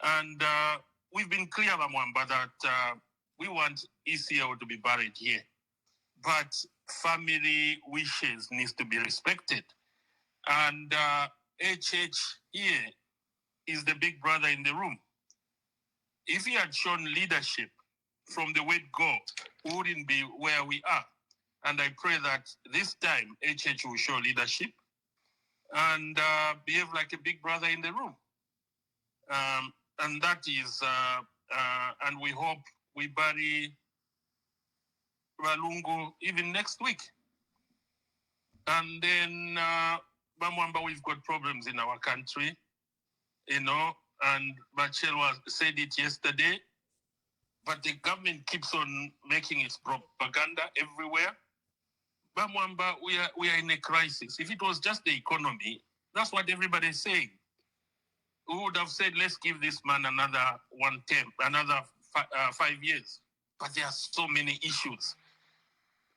And we've been clear, Mwamba, that we want ECL to be buried here. But family wishes needs to be respected. And HH here is the big brother in the room. If he had shown leadership from the word go, we wouldn't be where we are. And I pray that this time HH will show leadership and behave like a big brother in the room. And that is, and we hope we bury Walungu even next week. And then, Bamwamba, we've got problems in our country, you know, and Bachelwa said it yesterday, but the government keeps on making its propaganda everywhere. Bamwamba, we are in a crisis. If it was just the economy, that's what everybody's saying. We would have said, let's give this man another 5 years. But there are so many issues.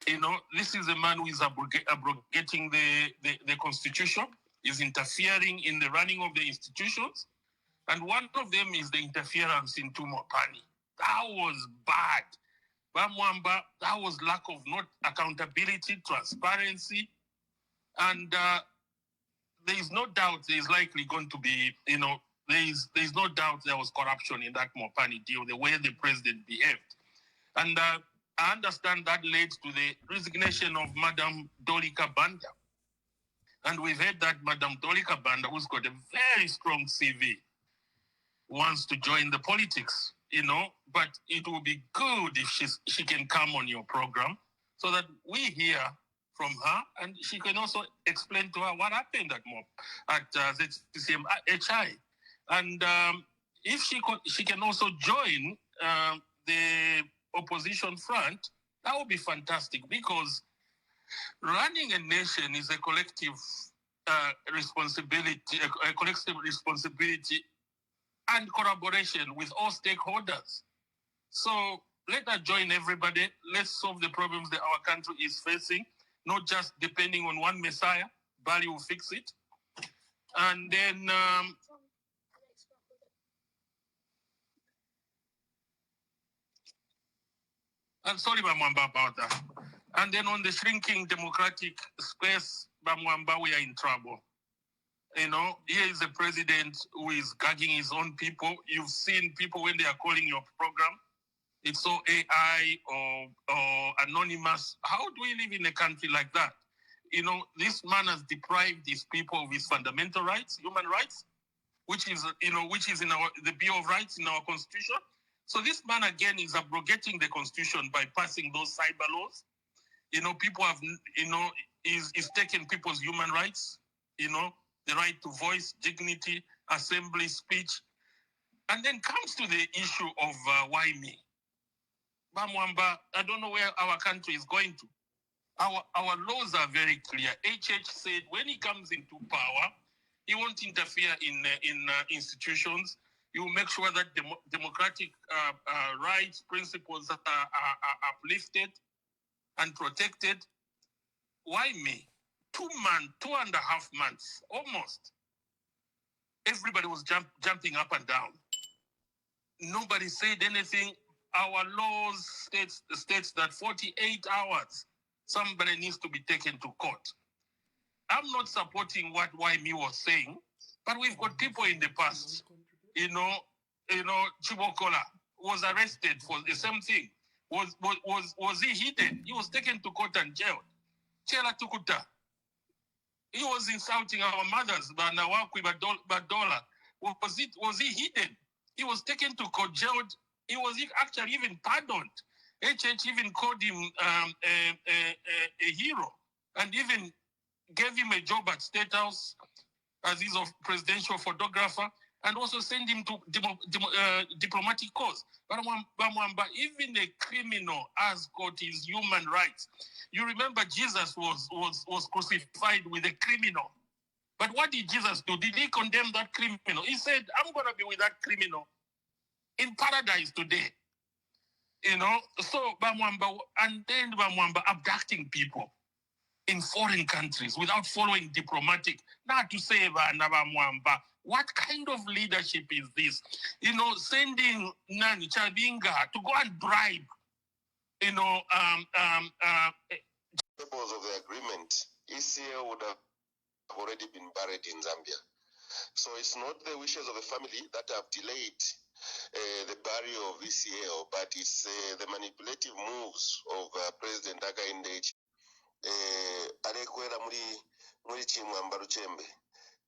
You know, this is a man who is abrogating the constitution, is interfering in the running of the institutions. And one of them is the interference in Tumopani. That was bad. Bamwamba, that was lack of not accountability, transparency. And there is no doubt there is likely going to be, you know, there is no doubt there was corruption in that Mopani deal, the way the president behaved. And I understand that led to the resignation of Madam Dolika Banda. And we've heard that Madam Dolika Banda, who's got a very strong CV, wants to join the politics, you know, but it will be good if she can come on your program so that we hear from her and she can also explain to her what happened at ZCCM HI. And if she can also join the opposition front, that would be fantastic, because running a nation is a collective responsibility, a collective responsibility and collaboration with all stakeholders. So let us join everybody. Let's solve the problems that our country is facing, not just depending on one messiah. Bali will fix it. And then I'm sorry, Bamwamba, about that. And then on the shrinking democratic space, Bamwamba, we are in trouble. You know, here is a president who is gagging his own people. You've seen people when they are calling your program, it's so AI or anonymous. How do we live in a country like that? You know, this man has deprived these people of his fundamental rights, human rights, which is in the Bill of Rights in our constitution. So this man again is abrogating the constitution by passing those cyber laws. You know, people have, you know, is taking people's human rights, you know, the right to voice, dignity, assembly, speech, and then comes to the issue of why me? Bamwamba, I don't know where our country is going to. Our laws are very clear. HH said when he comes into power, he won't interfere in institutions. You make sure that democratic rights, principles are uplifted and protected. Why me? 2.5 months, almost. Everybody was jumping up and down. Nobody said anything. Our laws states that 48 hours, somebody needs to be taken to court. I'm not supporting what YME was saying, but we've got people in the past. Chibokola was arrested for the same thing. Was he hidden? He was taken to court and jailed. Chela Tukuta. He was insulting our mothers, Banawakwi Badola. Was he hidden? He was taken to court, jailed. He was actually even pardoned. HH even called him a hero and even gave him a job at State House as his presidential photographer and also sent him to diplomatic cause. But even a criminal has got his human rights. You remember Jesus was crucified with a criminal. But what did Jesus do? Did he condemn that criminal? He said, I'm going to be with that criminal in paradise today. So Bamwamba, and then Bamwamba abducting people in foreign countries without following diplomatic. Not to say Bamwamba, what kind of leadership is this? Sending Nani Chabinga to go and bribe, purpose of the agreement, ECA would have already been buried in Zambia. So it's not the wishes of the family that have delayed the burial of ECA, but it's the manipulative moves of President Hakainde arekwera muri chimwamba Ruchembe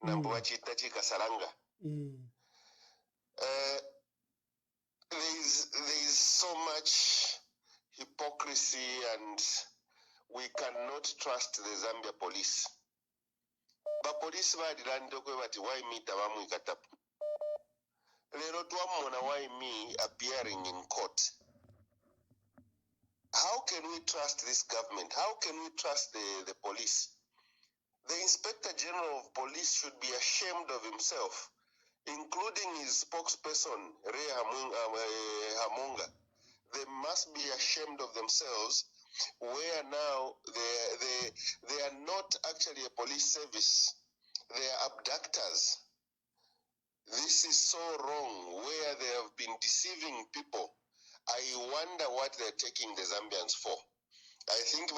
nambo wachita chikasalanga. There is so much hypocrisy, and we cannot trust the Zambia police. But police badilande kwe bati why me tabamu ikatapu. Lero twamona why me appearing in court. How can we trust this government? How can we trust the police? The Inspector General of Police should be ashamed of himself, including his spokesperson, Ray Hamonga. They must be ashamed of themselves, where now they are not actually a police service. They are abductors. This is so wrong, where they have been deceiving people. I wonder what they're taking the Zambians for. I think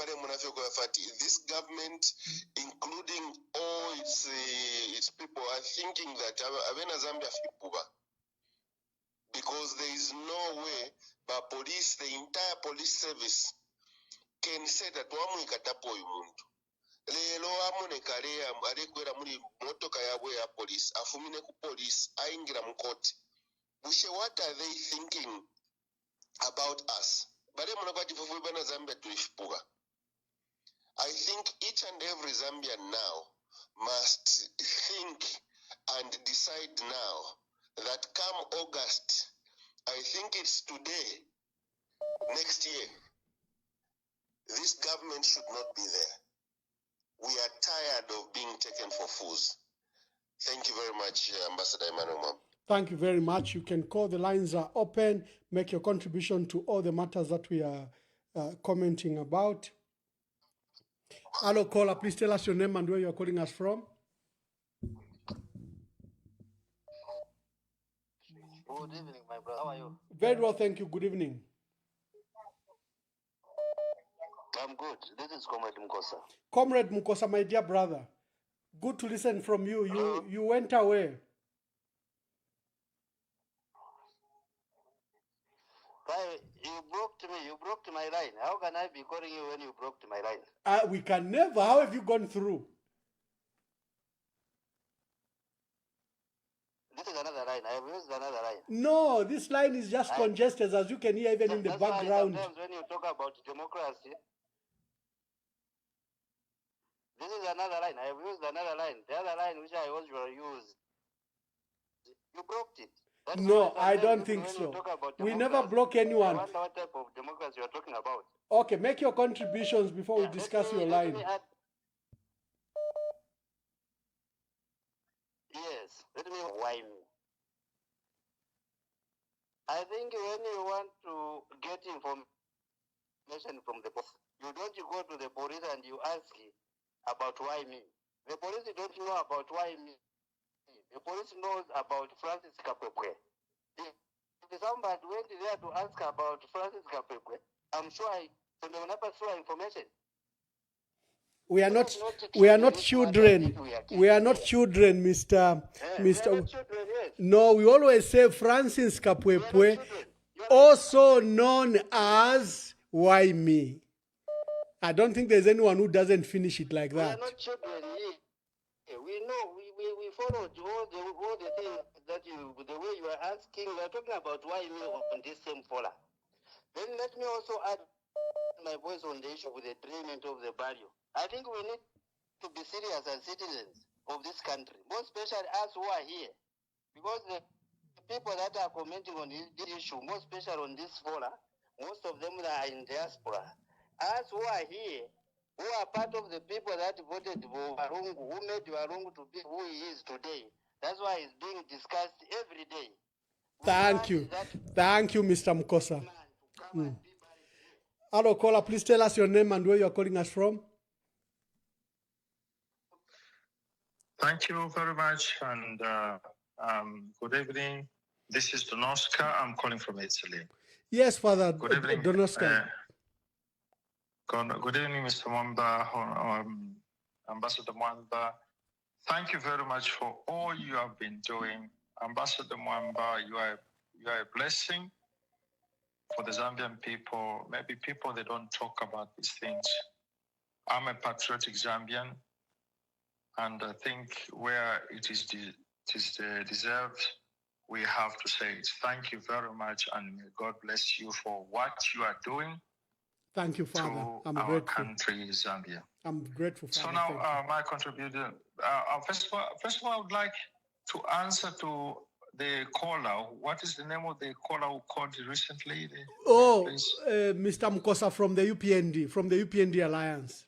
this government, including all its people, are thinking that Avena Zambia Fipuba. Because there is no way but police, the entire police service, can say that wamu ikatapo yumuntu. Lelo amone karea arekwera muri motoka yabwe ya police, afumine ku police, aingira mukoti. Bushe, what are they thinking about us? I think each and every Zambian now must think and decide now that come August, I think it's today, next year, this government should not be there. We are tired of being taken for fools. Thank you very much, Ambassador Emmanuel. Thank you very much. You can call. The lines are open. Make your contribution to all the matters that we are commenting about. Hello, caller. Please tell us your name and where you are calling us from. Good evening, my brother. How are you? Very well, thank you. Good evening. I'm good. This is Comrade Mukosa. Comrade Mukosa, my dear brother. Good to listen from you. You went away. You broke me. You broke my line. How can I be calling you when you broke my line? We can never. How have you gone through? This is another line. I have used another line. No, this line is just congested, as you can hear even in the background. Sometimes when you talk about democracy, this is another line. I have used another line. The other line which I was used, you broke it. That's no, I don't think so. We never block anyone. I wonder what type of democracy you are talking about. Okay, make your contributions before we discuss your line. Yes, let me why me. I think when you want to get information from the police, you don't go to the police and you ask about why me. The police don't know about why me. The police knows about Francis Kapekwe. If somebody went there to ask about Francis Kapekwe, I'm sure they will never show information. We are not children. We are not children, Mr. Mr. No, we always say Francis Kapwepwe, also known as Why Me. I don't think there's anyone who doesn't finish it like that. We are not children. We know, we followed all the things that the way you are asking, we are talking about why me on this same folder. Then let me also add my voice on the issue with the treatment of the value. I think we need to be serious as citizens of this country, more especially us who are here, because the people that are commenting on this issue, more especially on this folder, most of them are in diaspora. Us who are here, who are part of the people that voted for Warungu, who made Warungu to be who he is today. That's why it's being discussed every day. Thank you. Thank you, Mr. Mukosa. Hello, caller, please tell us your name and where you are calling us from. Thank you very much, and good evening. This is Donoska. I'm calling from Italy. Yes, Father. Good evening, Donoska. Good evening, Mr. Mwamba, Ambassador Mwamba. Thank you very much for all you have been doing. Ambassador Mwamba, you are a blessing for the Zambian people. Maybe people, they don't talk about these things. I'm a patriotic Zambian, and I think where it is deserved, we have to say it. Thank you very much, and may God bless you for what you are doing. Thank you, Father. I'm our grateful. Country, Zambia. I'm grateful, Father. So now, my contribution. First of all, I would like to answer to the caller. What is the name of the caller who called recently? Mr. Mukosa from the UPND Alliance.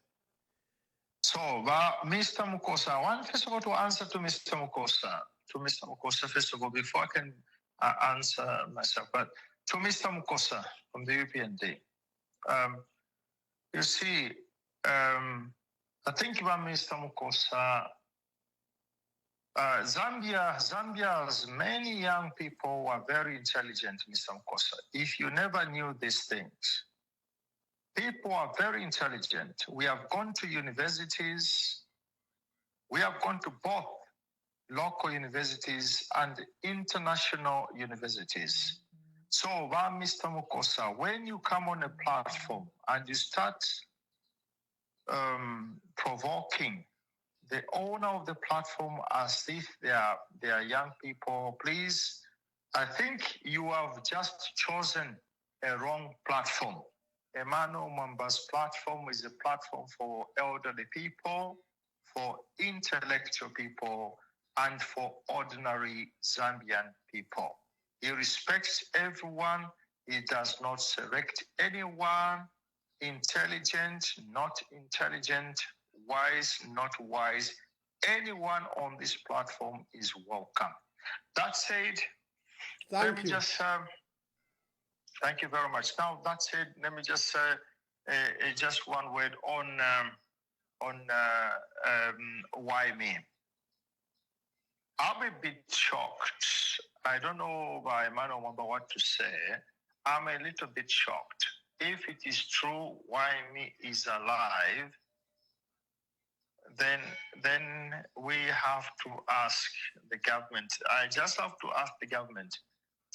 So, Mr. Mukosa, first of all, to answer to Mr. Mukosa, first of all, before I can answer myself, but to Mr. Mukosa from the UPND. You see, I think about Mr. Mukosa, Zambia's many young people who are very intelligent, Mr. Mukosa. If you never knew these things, people are very intelligent. We have gone to universities. We have gone to both local universities and international universities. So, Mr. Mukosa, when you come on a platform and you start provoking the owner of the platform as if they are young people, please, I think you have just chosen a wrong platform. Emmanuel Mwamba's platform is a platform for elderly people, for intellectual people, and for ordinary Zambian people. He respects everyone. He does not select anyone. Intelligent, not intelligent, wise, not wise. Anyone on this platform is welcome. That said, let me just thank you very much. Now that said, let me just say just one word on why me. I'm a bit shocked. I don't know by Emmanuel Mwamba what to say. I'm a little bit shocked. If it is true why me is alive, then we have to ask the government. I just have to ask the government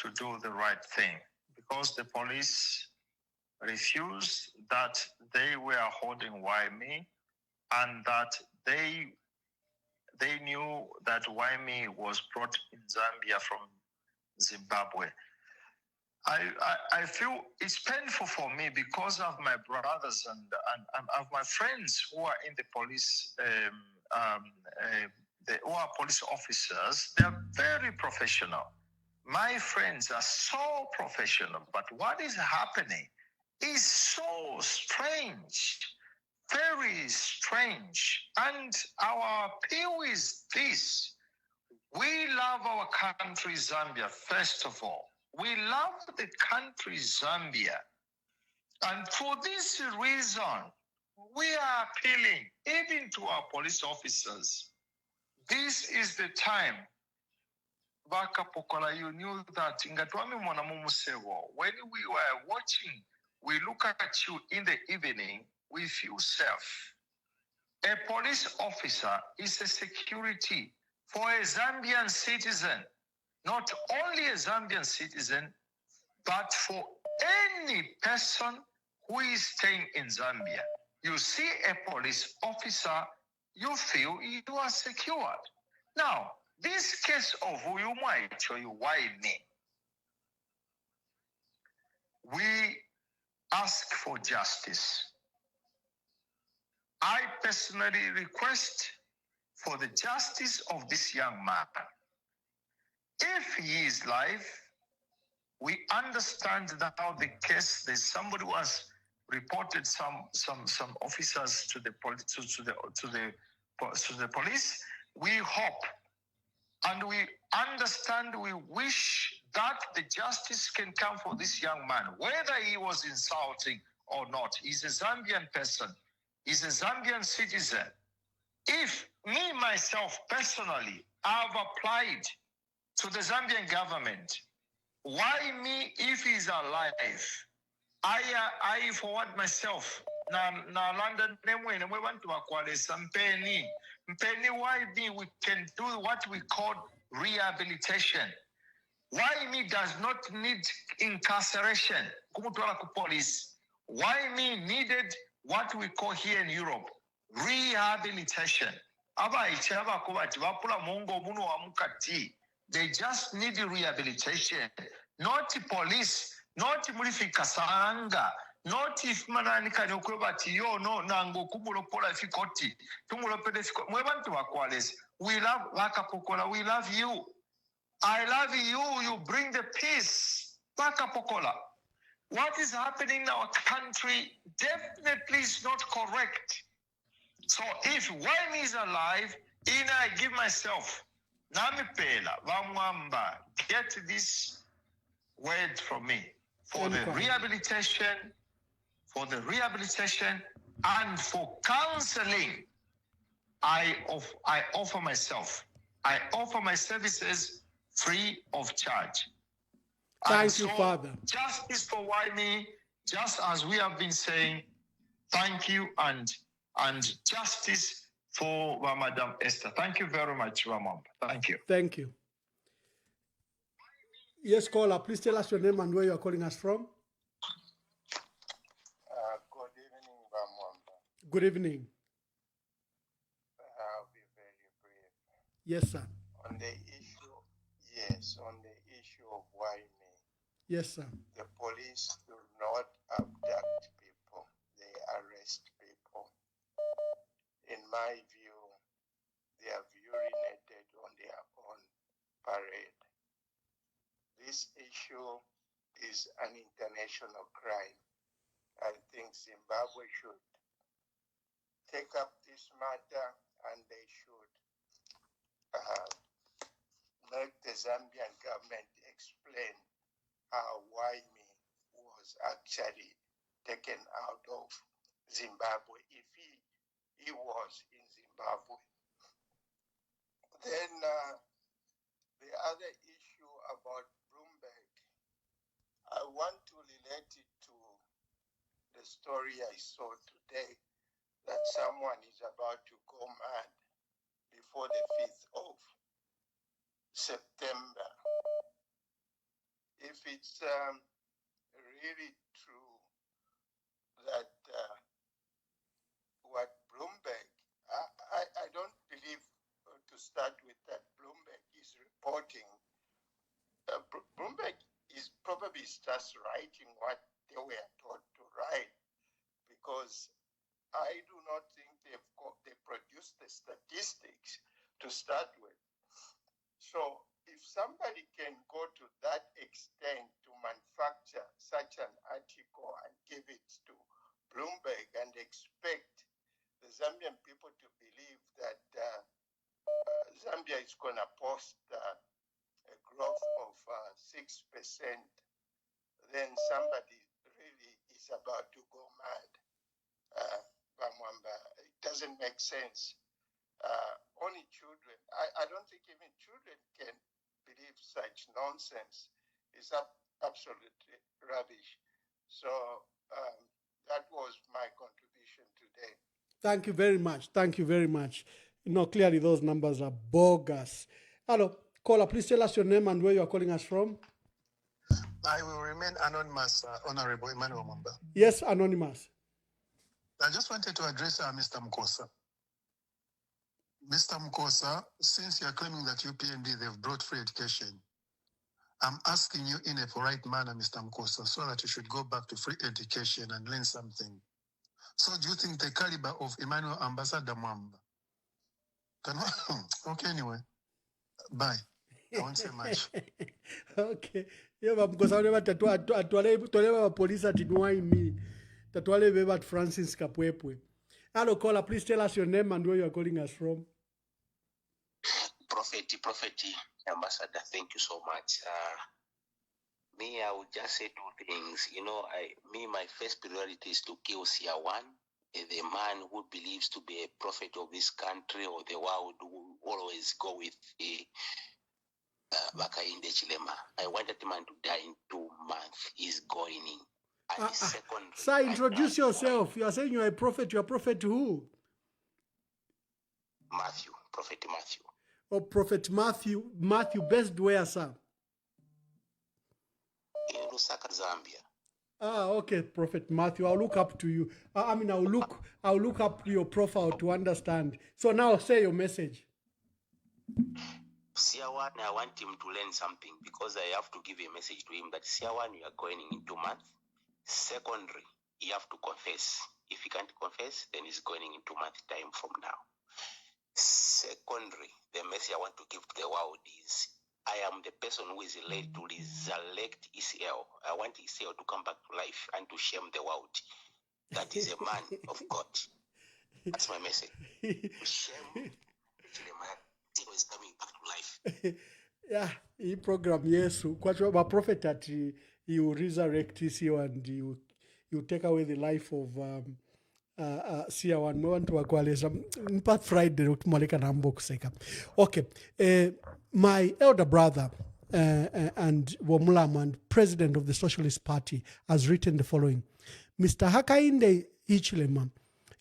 to do the right thing, because the police refused that they were holding Waimi, and that they knew that Waimi was brought in Zambia from Zimbabwe. I feel it's painful for me because of my brothers and of my friends who are in the police, who are police officers. They're very professional. My friends are so professional, but what is happening is so strange, very strange. And our appeal is this: we love our country, Zambia, first of all. We love the country Zambia. And for this reason, we are appealing even to our police officers. This is the time. Baka Pokola, you knew that when we were watching, we look at you in the evening, we feel safe. A police officer is a security for a Zambian citizen, not only a Zambian citizen, but for any person who is staying in Zambia. You see a police officer, you feel you are secured. Now, this case of you might show you why me. We ask for justice. I personally request for the justice of this young man. If he is alive, we understand that now the case, there's somebody who has reported some officers to the police. We hope and we understand, we wish that the justice can come for this young man, whether he was insulting or not. He's a Zambian person. He's a Zambian citizen. If me, myself, personally, I've applied to the Zambian government, why me if he's alive? I forward myself. Na London, we want to acquire some penny. Why me we can do what we call rehabilitation. Why me does not need incarceration? Police. Why me needed what we call here in Europe rehabilitation. They just need rehabilitation, not police, not mulifikasanga, not if manani kanyokwebati yo no nango kumulopola fikoti, tumulopede fikoti. Mwebantu wakwales, we love Wakapokola, we love you. I love you, you bring the peace. Wakapokola. What is happening in our country definitely is not correct. So if one is alive, I give myself, Namipela, Vamwamba, get this word from me for the rehabilitation, and for counseling. I offer myself. I offer my services free of charge. Thank you, Father. Justice for me, just as we have been saying, thank you and justice for Madam Esther. Thank you very much, Ramam. Thank you. Thank you. Yes, caller, please tell us your name and where you are calling us from. Good evening, Ramam. Good evening. I'll be very brief. Yes, sir. On the issue of why me. Yes, sir. The police do not abduct people, they arrest people. In my view, they have urinated on their own parade. This issue is an international crime. I think Zimbabwe should take up this matter and they should make the Zambian government explain how Waimi was actually taken out of Zimbabwe, if he was in Zimbabwe. Then the other issue about Bloomberg, I want to relate it to the story I saw today that someone is about to go mad before the 5th of September. If it's really true that what Bloomberg, I don't believe, to start with, that Bloomberg is reporting. Bloomberg is probably just writing what they were taught to write, because I do not think they produced the statistics to start with. So if somebody can go to that extent to manufacture such an article and give it to Bloomberg and expect the Zambian people to believe that Zambia is going to post a growth of 6%, then somebody really is about to go mad. It doesn't make sense. Only children. I don't think even children can believe such nonsense. It's absolutely rubbish. So that was my contribution today. Thank you very much. Thank you very much. Clearly those numbers are bogus. Hello, caller, please tell us your name and where you are calling us from. I will remain anonymous, Honorable Emmanuel Mumba. Yes, anonymous. I just wanted to address Mr. Mkosa. Mr. Mkosa, since you are claiming that UPND, they've brought free education, I'm asking you in a polite manner, Mr. Mkosa, so that you should go back to free education and learn something. So do you think the caliber of Emmanuel Ambassador Mwamba can... Okay, anyway. Bye. I won't say much. Okay. Yeah, because I never tatuale police at me. Tatuale beba at Francis Kapwepwe. Hello, caller, please tell us your name and where you are calling us from. Prophet, Ambassador, thank you so much. Me, I would just say two things. My first priority is to kill Siawan, the man who believes to be a prophet of this country or the world, who always go with Bakainde Chilema. I want that man to die in 2 months. He's going in. And the second... Sir, introduce yourself. You are saying you are a prophet. You are a prophet to who? Matthew, Prophet Matthew. Oh, Prophet Matthew. Matthew, best where, sir? In Lusaka, Zambia. Okay, Prophet Matthew. I'll look up to you. I'll look up your profile to understand. So now say your message. Siawan, I want him to learn something because I have to give a message to him that Siawan, you are going in 2 months. Secondary, you have to confess. If he can't confess, then he's going in 2 months' time from now. Secondary, the message I want to give to the world is, I am the person who is led to resurrect Israel. I want Israel to come back to life and to shame the world. That is a man of God. That's my message. To shame the man. Israel is coming back to life. Yeah, he program yes. Kwa prophet that he will resurrect Israel and he will take away the life of Siawan. We want to akwaleza Impact Friday utumaleka na mbok seka. Okay, my elder brother and Wamulaman, president of the Socialist Party, has written the following: Mr. Hakainde Hichilema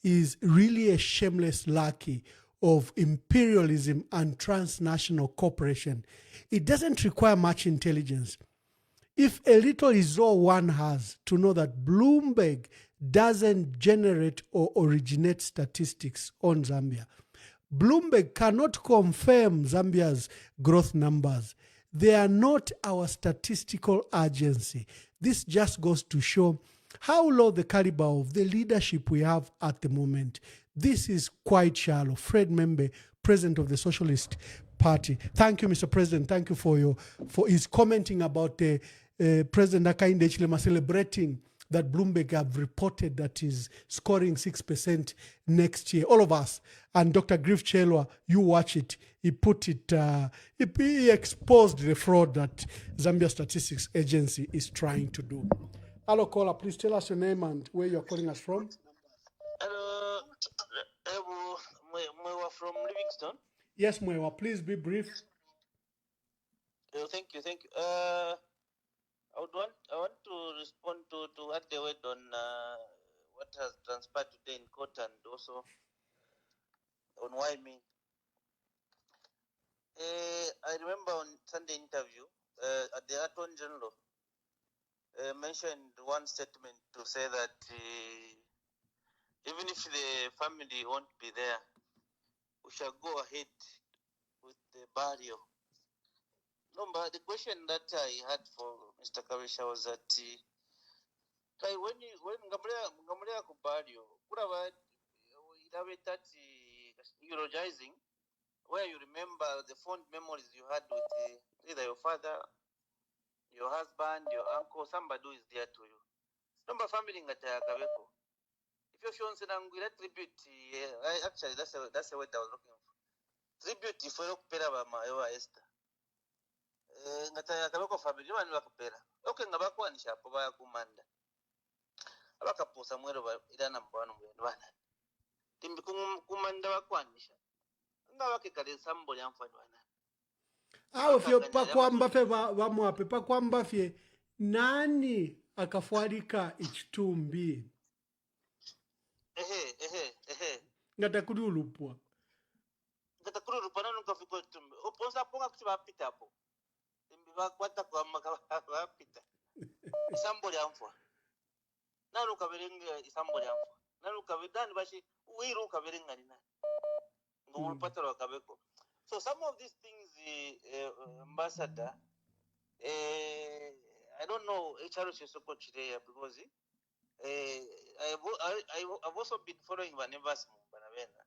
is really a shameless lackey of imperialism and transnational cooperation. It doesn't require much intelligence. If a little is all one has to know that Bloomberg doesn't generate or originate statistics on Zambia. Bloomberg cannot confirm Zambia's growth numbers. They are not our statistical agency. This just goes to show how low the caliber of the leadership we have at the moment. This is quite shallow. Fred Membe, president of the Socialist Party. Thank you, Mr. President. Thank you for his commenting about the President Hakainde Hichilema celebrating that Bloomberg have reported that is scoring 6% next year. All of us. And Dr. Griff Chelwa, you watch it. He put it, he exposed the fraud that Zambia Statistics Agency is trying to do. Hello, caller. Please tell us your name and where you're calling us from. Hello, Mwewa from Livingston. Yes, Mwewa. Please be brief. Thank you. I want to respond to what they went on what has transpired today in court and also on why me. I remember on Sunday interview at the Attorney General mentioned one statement to say that even if the family won't be there, we shall go ahead with the burial. No, but the question that I had for Mr. Karisha was that when Gamulea Kubario, that eulogizing, where you remember the fond memories you had with either your father, your husband, your uncle, somebody who is dear to you. Number family ngata kabeko. If you're showing that tribute, actually that's the word I was looking for. Tribute for Perabama Esther. ngata kabako family bani bakapera okay ngabakwanisha apo bakumanda abakaposa mwero ila namba 1 mwendo bana timbi kumanda bakwanisha ngabake kale sambo lya mfano bana Awo fye pakwamba fe bamwape pakwamba fye nani akafualika ichitumbi ngata kuli ulupwa nanu kafiko tumbi oposa ponga kuti bapita apo timbi bakwata kwa bapita isambo lya mfwa nanu kaberenga isambo lya mfwa nanu kabedani bashi wiru kaberenga ni nani ngumupata wa kabeko. So some of these things ambassador I don't know HRO Shisoko today because I've also been following Vanevas Mbanavena,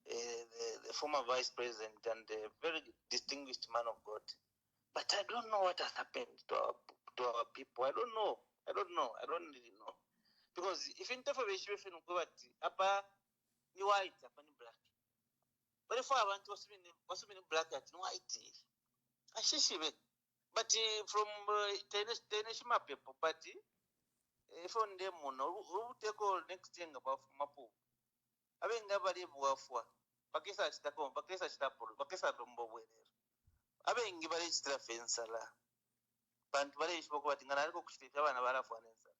the former vice president and a very distinguished man of God. But I don't know what has happened to our people. I don't really know. Because if interpretation go at upper you white, upper black. But if I want to was black at white. But from Teneshima people, but from them, who take all next thing about Mapu. I mean, nobody for Pakisa Stacom, Pakisa Stapol, Pakisa Dombo. I mean, give a strafensala. Pantwari spoke what in Anarco State of Anavara for an answer.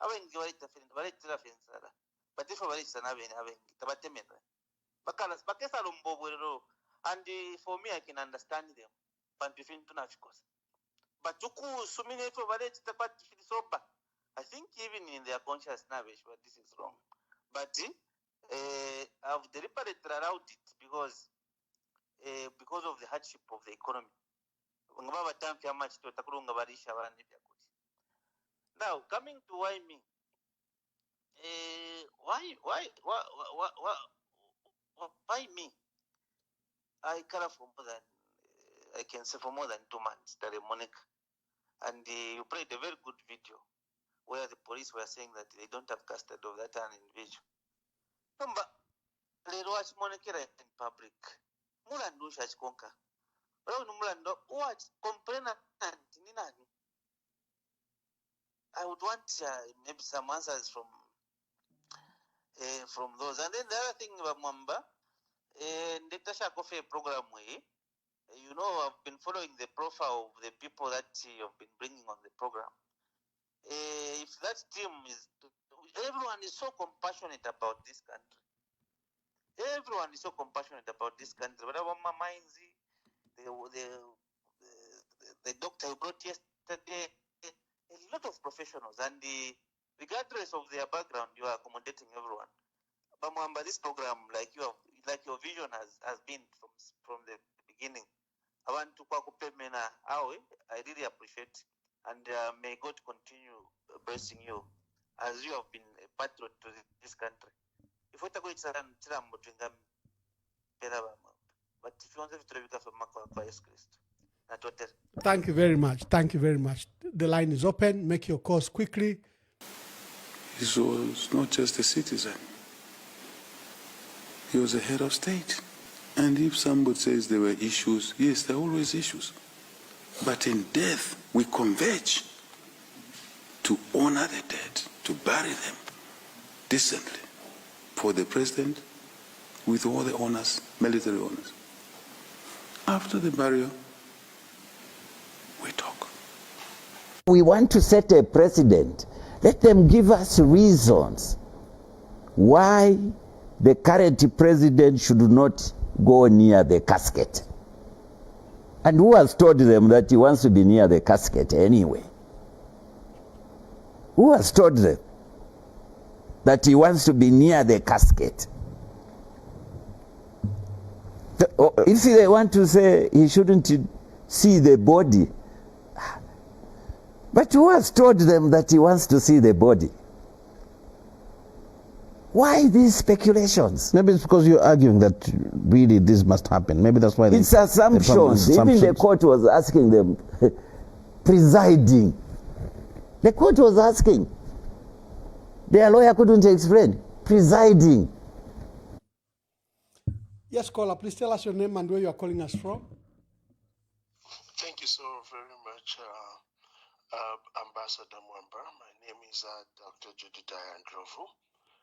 I mean, give it a strafensala. But if I reach an having Tabatemena. Bakalas, Pakisa Dombo, and for me, I can understand them. Pantifin to Nachkos. But Tuku Sumine for Valet Tapati. I think even in their conscious knowledge, but this is wrong. But I've deliberately allowed it because of the hardship of the economy. Now coming to why me? Why me? I carry for more than I can say for more than 2 months, Monica. And you played a very good video where the police were saying that they don't have custody of that individual. Number they watch Monica in public. Mulando Shash Konka. Mulando watch complainant Ninani. I would want maybe some answers from those. And then the other thing about Mamba, the Tasha Coffee program way. You know, I've been following the profile of the people that you've been bringing on the program. If that team everyone is so compassionate about this country. Everyone is so compassionate about this country. But my mind, the doctor who brought yesterday, a lot of professionals, and regardless of their background, you are accommodating everyone. But this program, like your vision has been from the beginning. I want to I really appreciate, and may God continue blessing you as you have been a patron to this country. If we go to but if you want to Thank you very much. Thank you very much. The line is open. Make your calls quickly. He was not just a citizen. He was a head of state. And if somebody says there were issues, yes, there are always issues. But in death, we converge to honor the dead, to bury them decently for the president with all the honors, military honors. After the burial, we talk. We want to set a precedent. Let them give us reasons why the current president should not go near the casket. And who has told them that he wants to be near the casket anyway? Who has told them that he wants to be near the casket? If they want to say he shouldn't see the body, but who has told them that he wants to see the body? Why these speculations? Maybe it's because you're arguing that really this must happen. Maybe that's why it's assumptions. Even the court was asking them, presiding. The court was asking. Their lawyer couldn't explain. Presiding. Yes, caller, please tell us your name and where you are calling us from. Thank you so very much, Ambassador Mwamba. My name is Dr. Jedediah Androvu.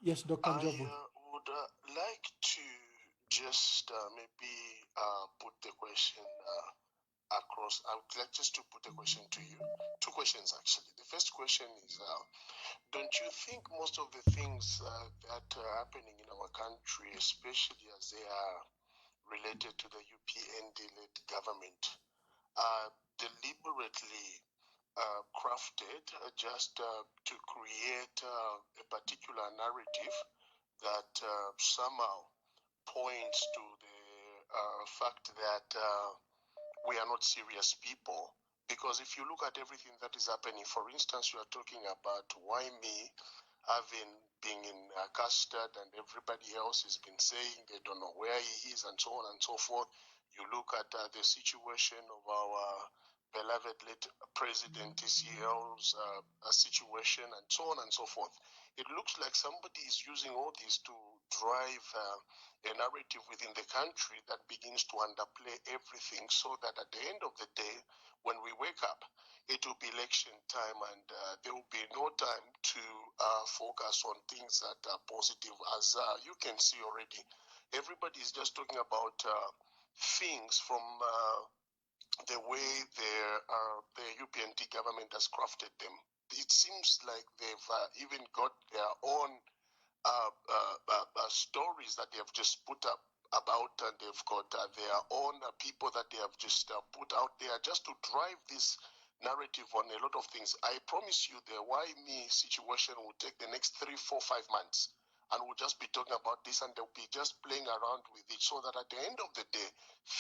Yes, Dr. Androvu. I would like to just maybe put the question across. I would like just to put a question to you. Two questions, actually. The first question is, don't you think most of the things that are happening in our country, especially as they are related to the UPND-led government, are deliberately crafted just to create a particular narrative that somehow points to the fact that we are not serious people? Because if you look at everything that is happening, for instance, you are talking about why me having been in custard and everybody else has been saying they don't know where he is and so on and so forth. You look at the situation of our beloved late President TCL's situation and so on and so forth. It looks like somebody is using all this to drive a narrative within the country that begins to underplay everything, so that at the end of the day, when we wake up, it will be election time and there will be no time to focus on things that are positive. As you can see already, everybody is just talking about things from the way the UPND government has crafted them. It seems like they've even got their own stories that they have just put up about, and they've got their own people that they have just put out there just to drive this narrative on a lot of things. I promise you the why me situation will take the next 3, 4, 5 months, and we'll just be talking about this, and they'll be just playing around with it, so that at the end of the day,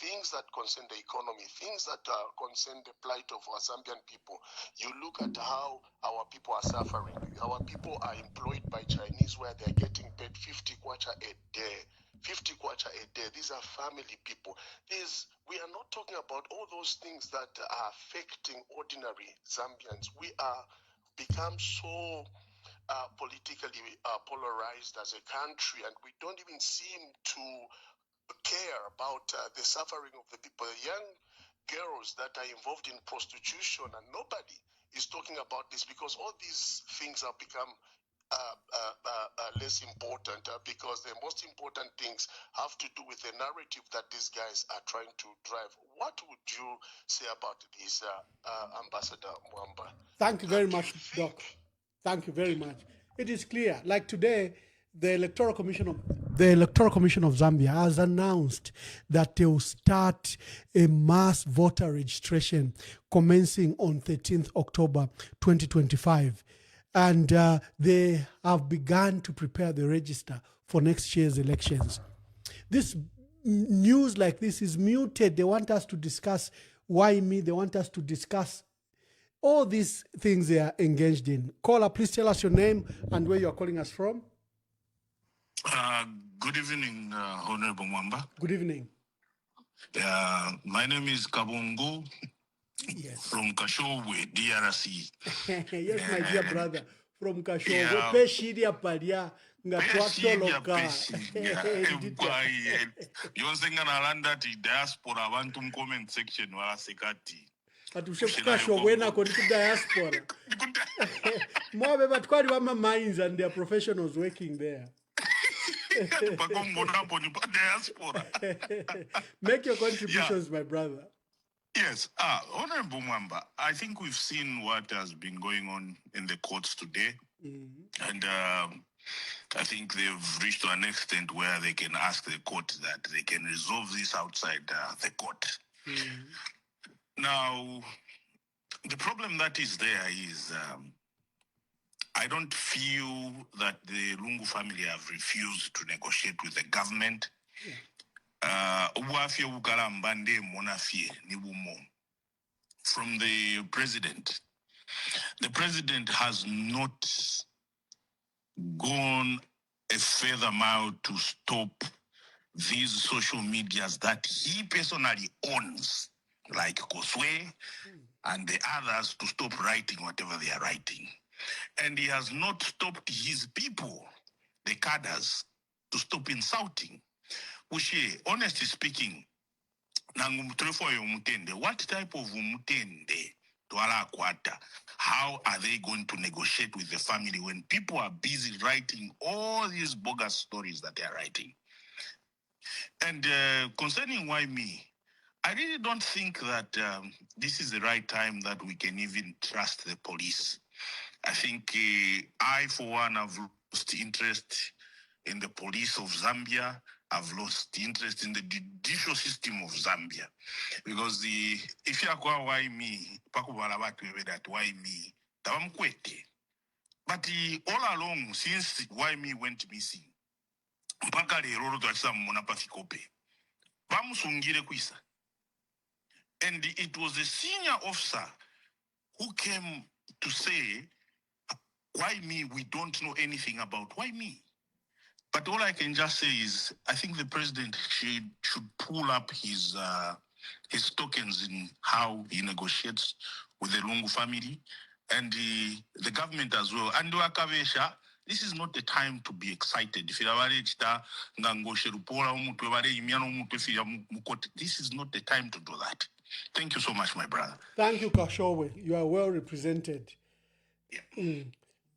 things that concern the economy, things that concern the plight of our Zambian people, you look at how our people are suffering. Our people are employed by Chinese where they're getting paid 50 kwacha a day. 50 kwacha a day. These are family people. We are not talking about all those things that are affecting ordinary Zambians. We are become so politically polarized as a country, and we don't even seem to care about the suffering of the people. The young girls that are involved in prostitution, and nobody is talking about this, because all these things have become less important because the most important things have to do with the narrative that these guys are trying to drive. What would you say about this, Ambassador Mwamba? Thank you very much, Doc. Thank you very much. It is clear. Like today, the Electoral Commission of Zambia has announced that they will start a mass voter registration commencing on 13th October 2025. And they have begun to prepare the register for next year's elections. This news like this is muted. They want us to discuss why me. They want us to discuss all these things they are engaged in. Caller, please tell us your name and where you are calling us from. Good evening, Honorable Mwamba. Good evening. My name is Kabongo. Yes. From Kashogwe, DRC. Yes, my dear brother. From Kashogwe, Peshidia Padia, Ngatwatoloka. Yonsenga nalanda ti diaspora abantu comment section wala sekati. Atushefu Kashogwe na kodi ku diaspora. Mwabe batwali wama mines and their professionals working there. Make your contributions, my brother. Yes, Honorable Mwamba, I think we've seen what has been going on in the courts today. And I think they've reached to an extent where they can ask the court that they can resolve this outside the court. Now, the problem that is there is I don't feel that the Lungu family have refused to negotiate with the government. From the president. The president has not gone a further mile to stop these social medias that he personally owns, like Koswe and the others, to stop writing whatever they are writing. And he has not stopped his people, the cadres, to stop insulting. Which, honestly speaking, What type of umutende twala kwata? How are they going to negotiate with the family when people are busy writing all these bogus stories that they are writing? And concerning why me, I really don't think that this is the right time that we can even trust the police. I think I, for one, have lost interest in the police of Zambia. I've lost interest in the judicial system of Zambia. Because if you are going why me, that why me, but all along, since why me went missing, mpaka lero twachisa muna pafikope. Bamusungire kuisa. And it was a senior officer who came to say, why me? We don't know anything about why me. But all I can just say is, I think the president should pull up his tokens in how he negotiates with the Lungu family and the government as well. And Wakavesha, this is not the time to be excited. This is not the time to do that. Thank you so much, my brother. Thank you, Kashowe. You are well represented. Yeah.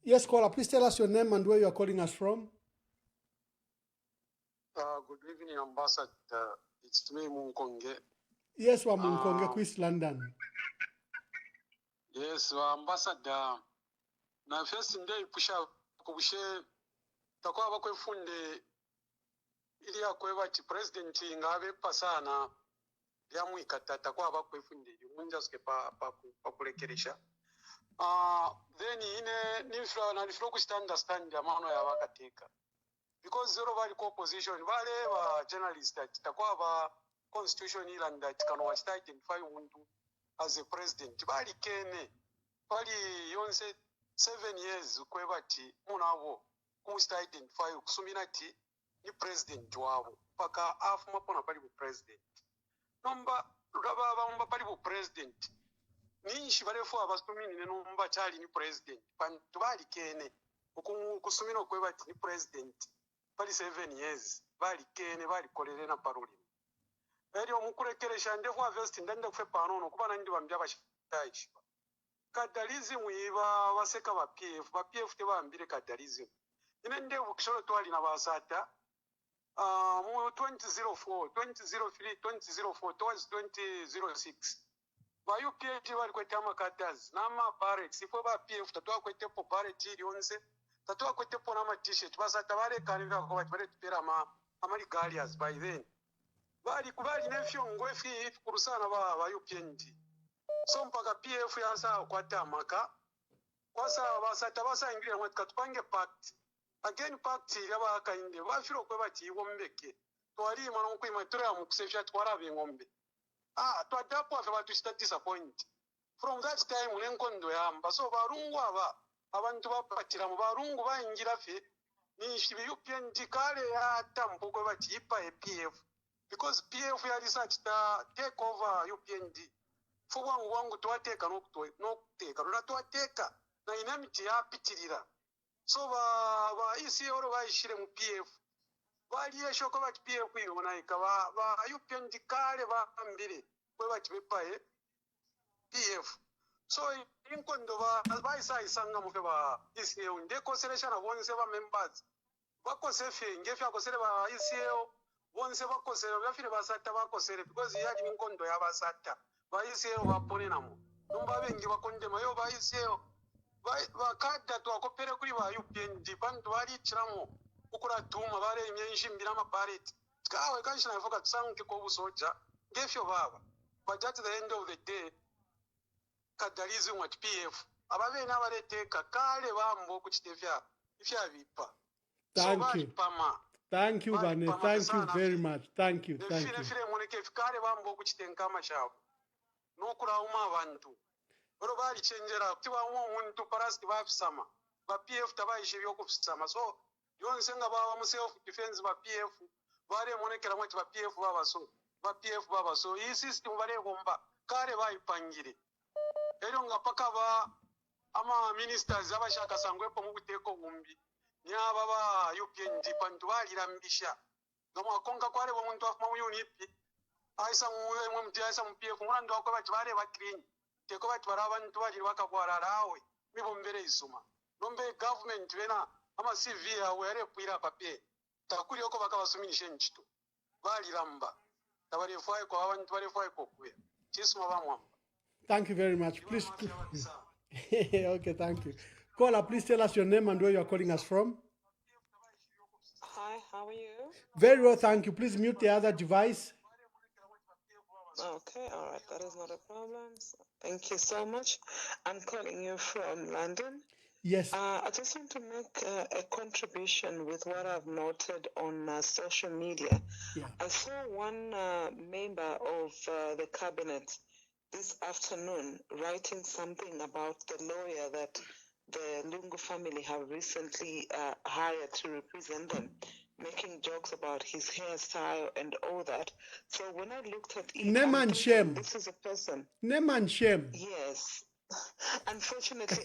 Yes, caller, please tell us your name and where you are calling us from. Good evening, Ambassador. It's me, Munkonge. Yes, wa Munkonge, Quiz London. Yes, Ambassador. Na first day pusha kubushe takwa bakwefunde ili akweba ti president ngabe pasana byamwikata takwa bakwefunde munja ske pa kulekeresha. Then niflo ku understand amano ya bakateka. Because zero vali opposition, vale va journalist that takwa va constitution ilan that can watch identify umuntu as a president. Vali kene, vali yonse 7 years kweba ti munavo kumsta identify kusumina ti ni president wavo. Paka afu mapona pali bu president. Nomba raba pali bu president. Ninshi vale fo abasumini nomba chali ni president. Pantu vali kene kusumina kweba ti ni president. Bali 7 years bali kene bali kolere na paroli eri omukurekeresha ndefu avest ndanda kufe panono kubana ndi bambya bashitayishi kadalizi muiba baseka ba PF te bambire kadalizi ine nde bukishoro twali na basata mu 2004 2003 2004 towards 2006 ba UPT bali kweta makatazi na ma barracks ifo ba PF tatwa kwete po barracks ilionse tatwa kwete po na ma t-shirt basata bale kanira ko bale tupera amali galias by then bali kubali nefyo ngwefi kurusana ba UPND so mpaka PF yasa kwata maka kwasa basata basa ingire mwatka tupange pact again pact yaba kainde bafiro kwe bati wombeke twali mwana nkwima tura mu kusefya twara bingombe twadapo afa batu sta disappoint from that time lenkondo yamba so barungu aba abantu bapatira mu barungu bayingira fe ni shibi UPND kale ya tambo kwe bati ipa PF because PF ya research ta take over UPND fuwa wangu twateka no teka rula twateka na inamiti ya pitirira so ba ECO bayishire mu PF bali yeshoko bati PF yona ikaba ba UPND kale bambire kwe bati bepaye PF so inkondo ba isanga mu ba ECO ndeko selection abonse ba members bakose fe ngefya kosele ba ECO bonse bakosele bafire basata bakosele because yali inkondo ya basata ba ECO bapone namo numba bengi bakonde mayo ba ECO bakada twakopere kuri ba UPND bantu bali kiramo ukura tuma bare imyenshi mbira mabareti kawe kanshi na foka tsanke ko busoja ngefyo baba but at the end of the day kadalizi mu PF ababe n'abareteka kale bambo kukitefya ifya bipa thank you thank you Bane thank you very much thank you fire moneke kale bambo kukitenka amashaho nokura uma abantu bro bali chengera tiba umuntu parasti bafisama ba PF tabayishe byo kufisama so yonse nga baba mu self defense ba PF bare monekera mwati ba PF baba so iyi system bare bomba kare bayipangire ero nga paka ba ama ministers abashaka sangwe po mu guteko bumbi nyaba ba UPND pantu bali rambisha ngamo akonga kware bo muntu afuma mu unit aisa mwe mti aisa mpf mulando wako bati bare bakrinyi teko bati bara abantu bali bakakwara rawe mibo mbere isuma nombe government bena ama cv yawe yare kwira papier takuri yoko bakabasuminishe nchito bali ramba tabari fai ko abantu bari fai ko kuya chisuma bamwamba. Thank you very much. Please. Okay, thank you. Caller, please tell us your name and where you are calling us from. Hi, how are you? Very well, thank you. Please mute the other device. Okay, all right, that is not a problem. So, thank you so much. I'm calling you from London. Yes. I just want to make a contribution with what I've noted on social media. Yeah. I saw one member of the cabinet this afternoon writing something about the lawyer that the Lungu family have recently hired to represent them, making jokes about his hairstyle and all that. So when I looked at it, Name I'm and thinking, shame. this is a person. Name and shame. Yes. Unfortunately,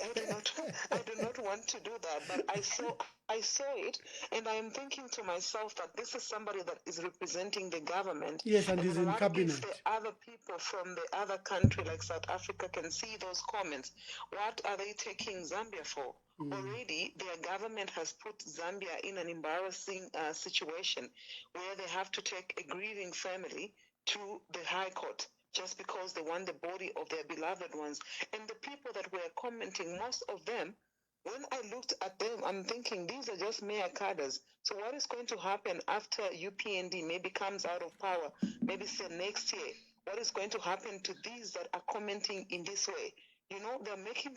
I do not want to do that, but I saw it, and I am thinking to myself that this is somebody that is representing the government. Yes, and he's in what cabinet. if the other people from the other country, like South Africa, can see those comments? What are they taking Zambia for? Already, their government has put Zambia in an embarrassing situation where they have to take a grieving family to the High Court just because they want the body of their beloved ones. And the people that were commenting, most of them, when I looked at them, I'm thinking these are just mere cadres. So what is going to happen after UPND maybe comes out of power, maybe say next year? What is going to happen to these that are commenting in this way? You know, they're making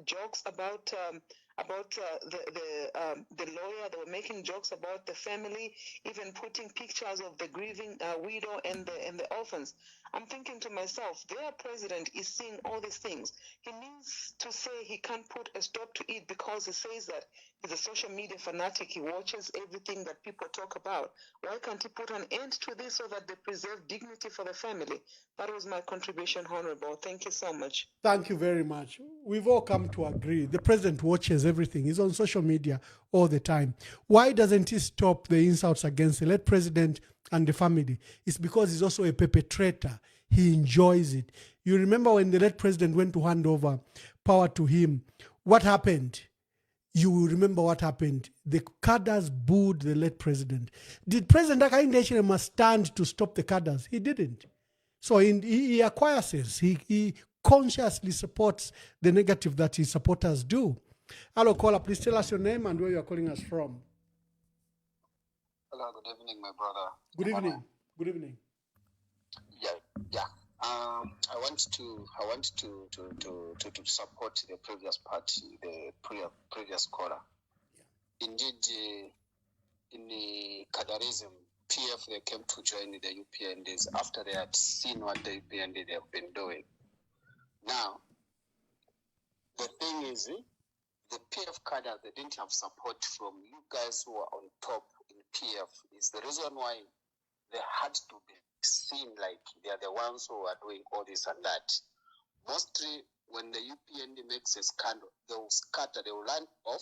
jokes about the lawyer. They were making jokes about the family, even putting pictures of the grieving widow and the orphans. I'm thinking to myself, their president is seeing all these things. He needs to say he can't put a stop to it because he says that he's a social media fanatic. He watches everything that people talk about. Why can't he put an end to this so that they preserve dignity for the family? That was my contribution, Honorable. Thank you so much. Thank you very much. We've all come to agree. The president watches everything. He's on social media all the time. Why doesn't he stop the insults against the late president and the family? It's because he's also a perpetrator. He enjoys it. You remember when the late president went to hand over power to him, what happened? You will remember what happened. The cadres booed the late president. Did President Hakainde must stand to stop the cadres? He didn't. So he acquiesces. He consciously supports the negative that his supporters do. Hello, caller. Please tell us your name and where you are calling us from. Hello, good evening, my brother. Good evening. Good evening. Yeah. I want to support the previous party, the previous caller. Indeed, in the Kadarism, PF they came to join the UPNDs after they had seen what the UPND they have been doing. Now, the thing is, the PF cadre, they didn't have support from you guys who are on top in PF. Is the reason why they had to be seen like they are the ones who are doing all this and that. Mostly, when the UPND makes a scandal, they will scatter, they will run off,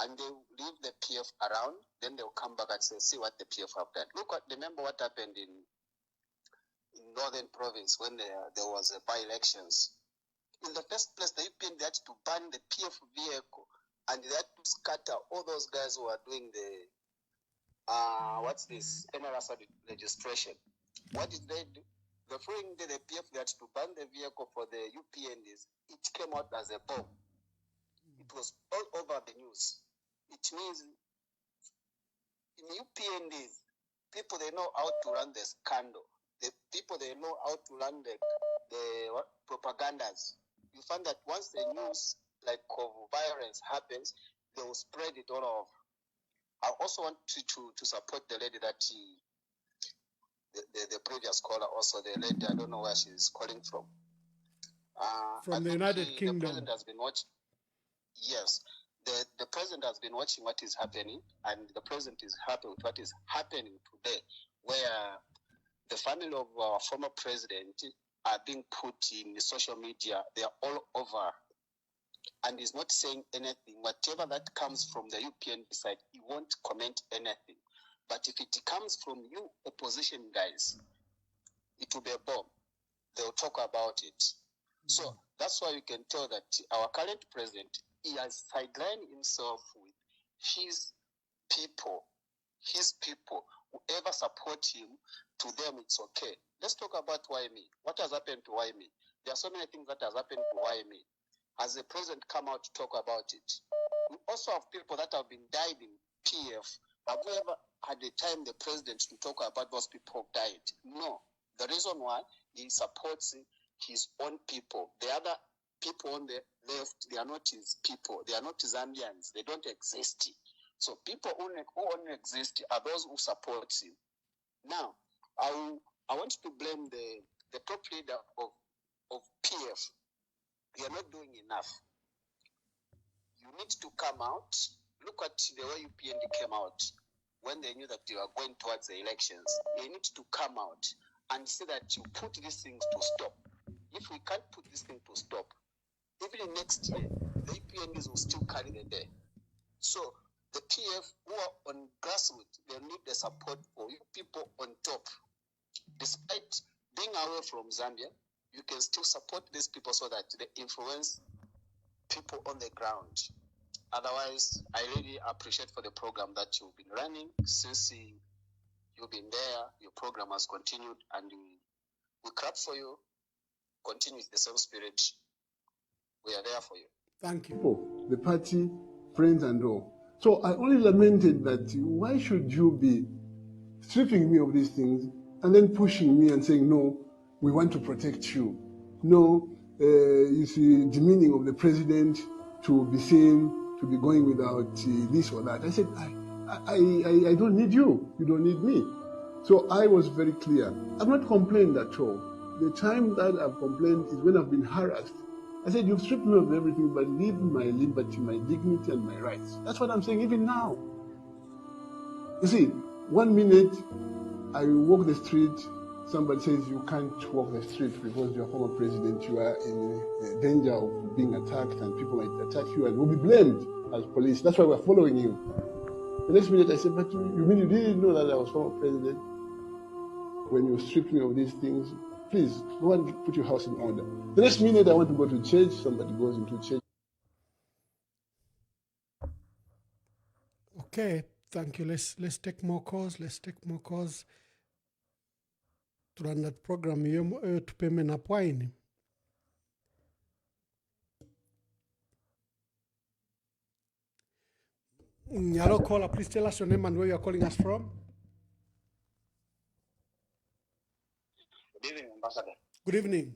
and they will leave the PF around. Then they will come back and say, see what the PF have done. Remember what happened in Northern Province when there was a by-elections. In the first place, the UPND had to ban the PF vehicle, and they had to scatter all those guys who are doing the NRS registration. What did they do? The following day, the PF they had to ban the vehicle for the UPNDs. It came out as a bomb. It was all over the news. It means in UPNDs, people they know how to run the scandal. The people they know how to run the propagandas. You find that once the news like of violence happens, they will spread it all over. I also want to support the lady that the previous caller, also the lady, I don't know where she's calling from. From the United Kingdom. The president has been watching. Yes, the president has been watching what is happening, and the president is happy with what is happening today, where the family of our former president are being put in the social media. They are all over, and he's not saying anything. Whatever that comes from the UPN side, he won't comment anything. But if it comes from you opposition guys, it will be a bomb. They'll talk about it. So that's why you can tell that our current president, he has sidelined himself with his people. Whoever support him, to them it's okay. Let's talk about Why Me. What has happened to Why Me? There are so many things that has happened to Why Me. Has the president come out to talk about it? We also have people that have been died in PF. Have we ever had the time the president to talk about those people who died? No. The reason why, he supports his own people. The other people on the left, they are not his people. They are not Zambians. They don't exist. So people who only exist are those who support him. Now, I want to blame the top leader of PF. They are not doing enough. You need to come out. Look at the way UPND came out when they knew that they were going towards the elections. They need to come out and say that you put these things to stop. If we can't put this thing to stop, even next year, the UPNDs will still carry the day. So the PF who are on grassroots, they need the support for you people on top. Despite being away from Zambia, you can still support these people so that they influence people on the ground. Otherwise, I really appreciate for the program that you've been running since you've been there. Your program has continued, and we clap for you. Continue with the same spirit. We are there for you. Thank you. The party, friends and all. So I only lamented that why should you be stripping me of these things and then pushing me and saying, no, we want to protect you. No, you see, demeaning of the president to be seen, to be going without this or that. I said, I don't need you. You don't need me. So I was very clear. I've not complained at all. The time that I've complained is when I've been harassed. I said, you've stripped me of everything, but leave my liberty, my dignity, and my rights. That's what I'm saying even now. You see, 1 minute, I walk the street, somebody says you can't walk the street because you're a former president, you are in danger of being attacked and people might attack you and will be blamed as police. That's why we're following you. The next minute I said, but you mean you didn't know that I was former president? When you stripped me of these things, please go and put your house in order. The next minute I want to go to church, somebody goes into church. Okay, thank you. Let's take more calls. To run that program, you to pay me na point. Hello, caller. Please tell us your name and where you are calling us from. Good evening, Ambassador. Good evening.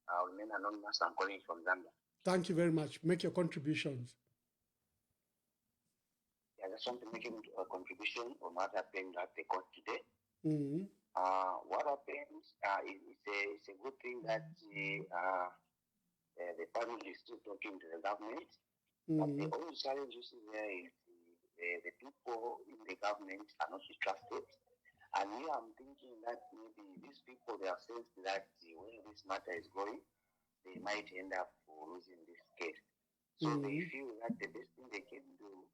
I'll remain anonymous. I'm calling from Zambia. Thank you very much. Make your contributions. Yeah, I just want to make a contribution on what happened at the court today. Mm-hmm. What happens it's a good thing that the family is still talking to the government. Mm-hmm. But the only challenge you see there is the people in the government are not trusted. And here I'm thinking that maybe these people, they have sensed that where this matter is going, they might end up losing this case. So they feel that the best thing they can do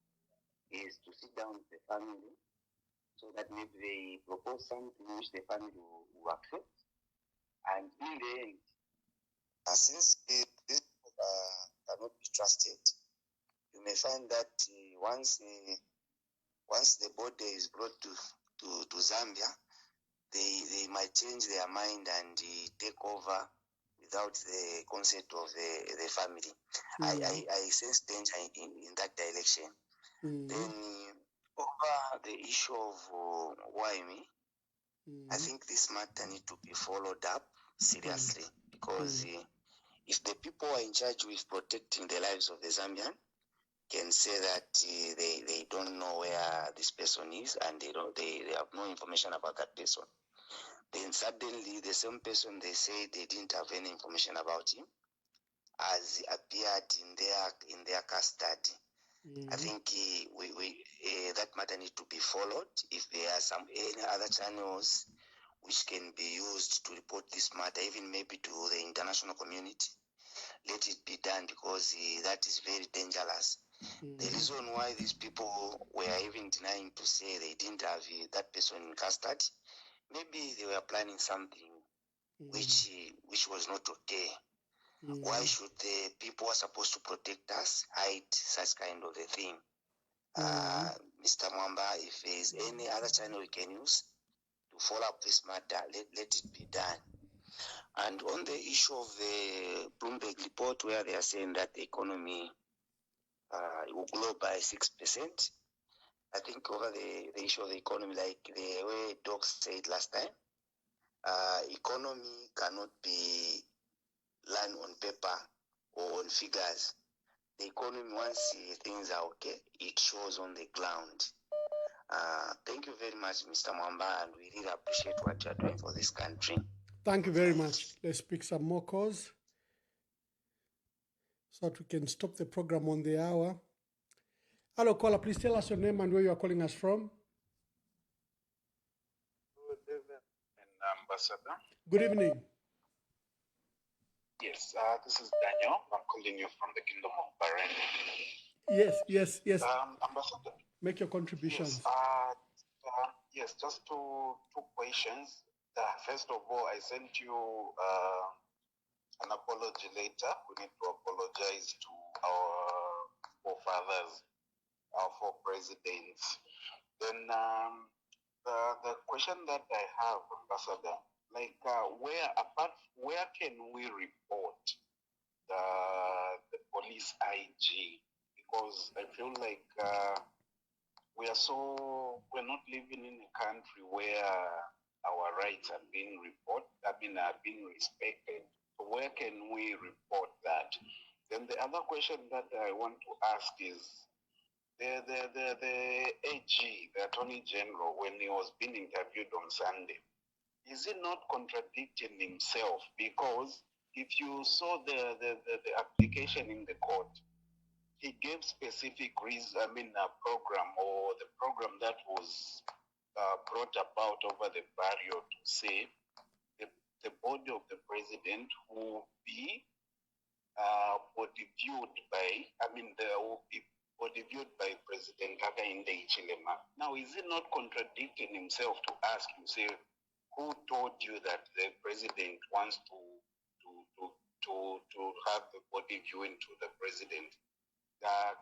is to sit down with the family so that maybe they propose something which the family will accept. And in the end, since these people cannot be trusted, you may find that once the body is brought to Zambia, they might change their mind and take over without the consent of the family. I sense danger in that direction. Then over the issue of why me, I think this matter need to be followed up seriously because if the people are in charge with protecting the lives of the Zambian can say that they don't know where this person is and they have no information about that person, then suddenly the same person they say they didn't have any information about him has appeared in their custody. I think that matter need to be followed. If there are any other channels which can be used to report this matter, even maybe to the international community, let it be done because that is very dangerous. The reason why these people were even denying to say they didn't have that person in custody maybe they were planning something which was not okay. Why should the people who are supposed to protect us hide such kind of a thing? Mr. Mwamba, if there is any other channel we can use to follow up this matter, let it be done. And on the issue of the Bloomberg report, where they are saying that the economy will grow by 6%, I think over the issue of the economy, like the way Doc said last time, economy cannot be learned on paper or on figures. The economy, once things are okay, it shows on the ground. Thank you very much, Mr. Mwamba, and we really appreciate what you are doing for this country. Thank you very much. Let's pick some more calls so that we can stop the program on the hour. Hello, caller. Please tell us your name and where you are calling us from. Good evening, Ambassador. Good evening. Yes, this is Daniel. I'm calling you from the Kingdom of Bahrain. Yes. Ambassador. Make your contributions. Yes, just two questions. First of all, I sent you an apology letter. We need to apologize to our forefathers, our four presidents. Then the question that I have, Ambassador, like where can we report the police IG? Because I feel like we're not living in a country where our rights are being respected. So where can we report that? Then the other question that I want to ask is the AG, the Attorney General, when he was being interviewed on Sunday, is he not contradicting himself? Because if you saw the application in the court, he gave specific reasons, program or the program that was brought about over the barrier to say the body of the president will be body viewed by President Hakainde Hichilema. Now, is he not contradicting himself to ask himself, who told you that the president wants to have the body viewing to the president?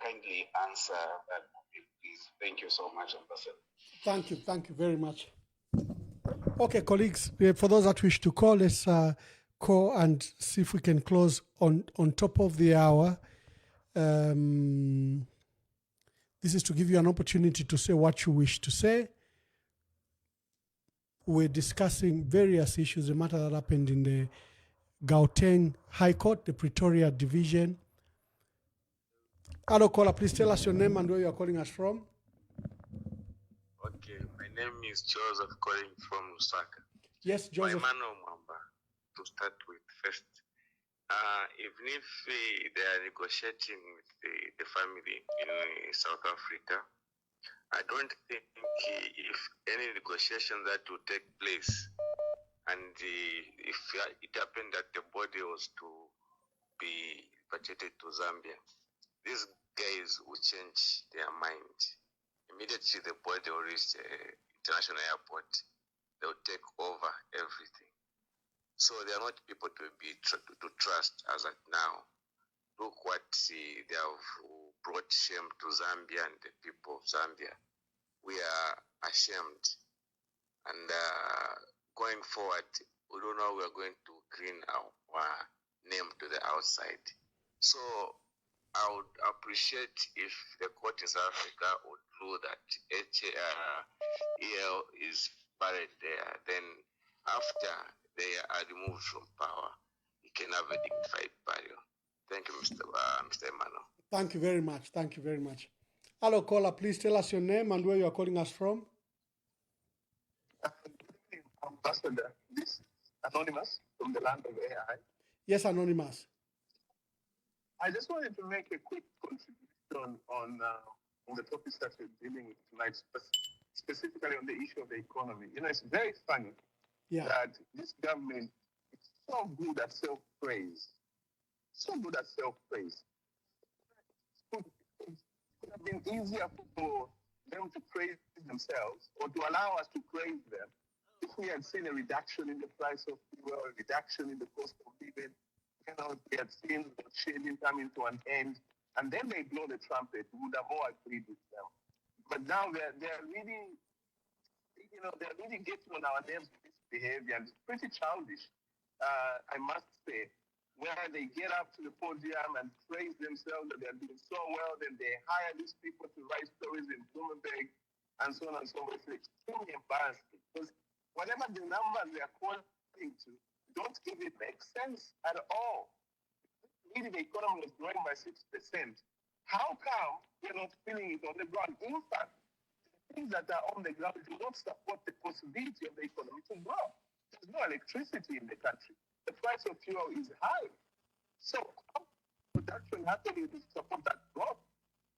Kindly answer that, please. Thank you so much, Ambassador. Thank you very much. Okay, colleagues, for those that wish to call, let's call and see if we can close on top of the hour. This is to give you an opportunity to say what you wish to say. We're discussing various issues, the matter that happened in the Gauteng High Court, the Pretoria Division. Hello, caller, please tell us your name and where you are calling us from. Okay, my name is Joseph, calling from Lusaka. Yes, Joseph. My man Mwamba, to start with first. Even if they are negotiating with the family in South Africa, I don't think if any negotiation that will take place, and if it happened that the body was to be repatriated to Zambia, these guys will change their mind. Immediately the body will reach the international airport, they will take over everything. So they are not people to trust as at now. Look what they have brought shame to Zambia and the people of Zambia. We are ashamed. And going forward, we don't know how we are going to clean our name to the outside. So I would appreciate if the court in South Africa would rule that HAL is buried there. Then after they are removed from power, you can have a dignified burial. Thank you, Mr. Emmanuel. Thank you very much. Thank you very much. Hello, caller. Please tell us your name and where you are calling us from. Ambassador, this Anonymous from the land of AI. Yes, Anonymous. I just wanted to make a quick contribution on the topics that we're dealing with tonight, specifically on the issue of the economy. You know, it's very funny that this government is so good at self-praise. So good at self-praise. It could have been easier for them to praise themselves or to allow us to praise them if we had seen a reduction in the price of fuel, a reduction in the cost of living, we had seen the shading coming to an end, and then they blow the trumpet, we would have all agreed with them. But now they're really, they're really getting on our nerves with this behavior, and it's pretty childish, I must say, where they get up to the podium and praise themselves that they're doing so well, then they hire these people to write stories in Bloomberg, and so on and so forth. It's extremely embarrassing, because whatever the numbers they are quoting to don't even make sense at all. Really, the economy was growing by 6%. How come we're not feeling it on the ground? In fact, things that are on the ground do not support the possibility of the economy to grow. There's no electricity in the country. The price of fuel is high. So how production happening to support that growth?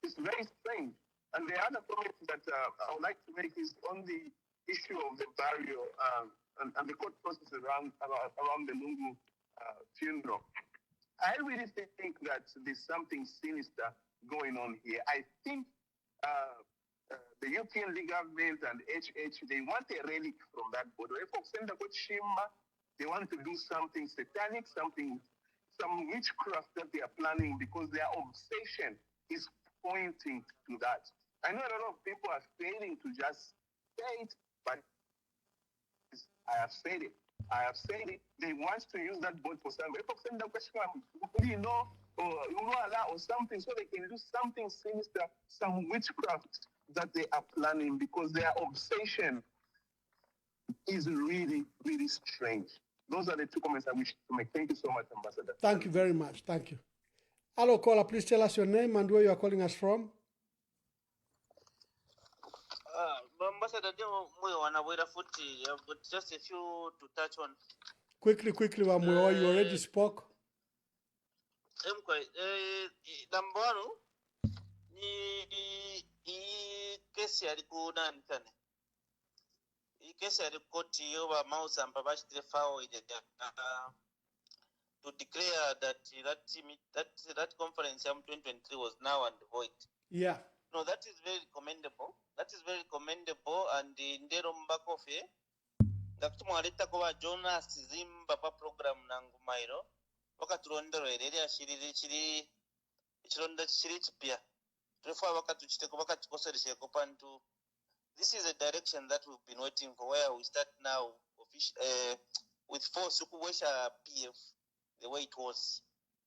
It's very strange. And the other comment that I would like to make is on the issue of the burial and the court process around the Lungu funeral. I really think that there's something sinister going on here. I think the European League government and HH, they want a relic from that body. They want to do something satanic, some witchcraft that they are planning, because their obsession is pointing to that. I know a lot of people are failing to just say it, but I have said it. They want to use that board for something. Or something, so they can do something sinister, some witchcraft that they are planning, because their obsession is really, really strange. Those are the two comments I wish to make. Thank you so much, Ambassador. Thank you very much. Thank you. Hello, caller. Please tell us your name and where you are calling us from. Ambassador, I've got just a few to touch on. Quickly, Wamwewa, you already spoke. Number one, kesi yali ku nantane. Kesi yali koti yoba mouse and babashitire file to declare that conference in 2023 was now and void. Yeah. No, that is very commendable. And in Ndero Mbakofe, ngakutumwaleta kuba Jonas Zimba pa program nangumairo. Wakaturondero eri ashiriri chiri ichironda chiri chipya. Therefore wakatuchiteko wakatukosereshe kopantu. This is a direction that we've been waiting for, where we start now with force ukuwesha PF the way it was.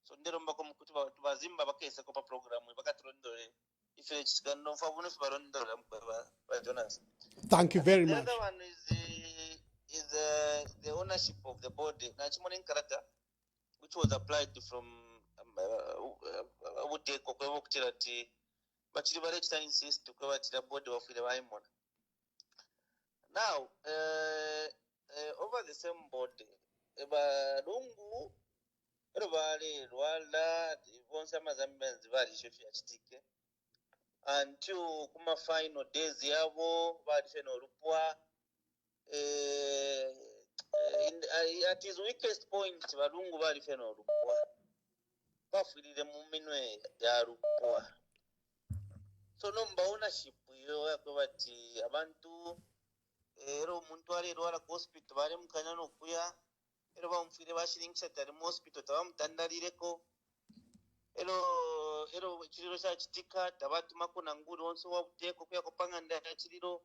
So Ndero Mbako mkutuba tubazimba bakese kopa program wakaturondero. Thank you very much. The other one is the ownership of the body. Nachimoning Karata, which was applied from but insist to cover the body of the Waimon. Now, over the same body, Lungu, Rwanda, Bonsama Zambians, Valley Sheffield. Until kuma final days yabo badifeno lupwa at his weakest point balungu badifeno lupwa bafulire mu minwe ya lupwa. So nomba ownership yo yakwe bati abantu ero omuntu ali erwala ku hospital bali mukanya n'okuya ero bamufire bashiringisa tali mu hospital tabamutandalireko ero chiriro cha chitika tabatumako na nguru onse wabuteko kuya kupanganda ya chiriro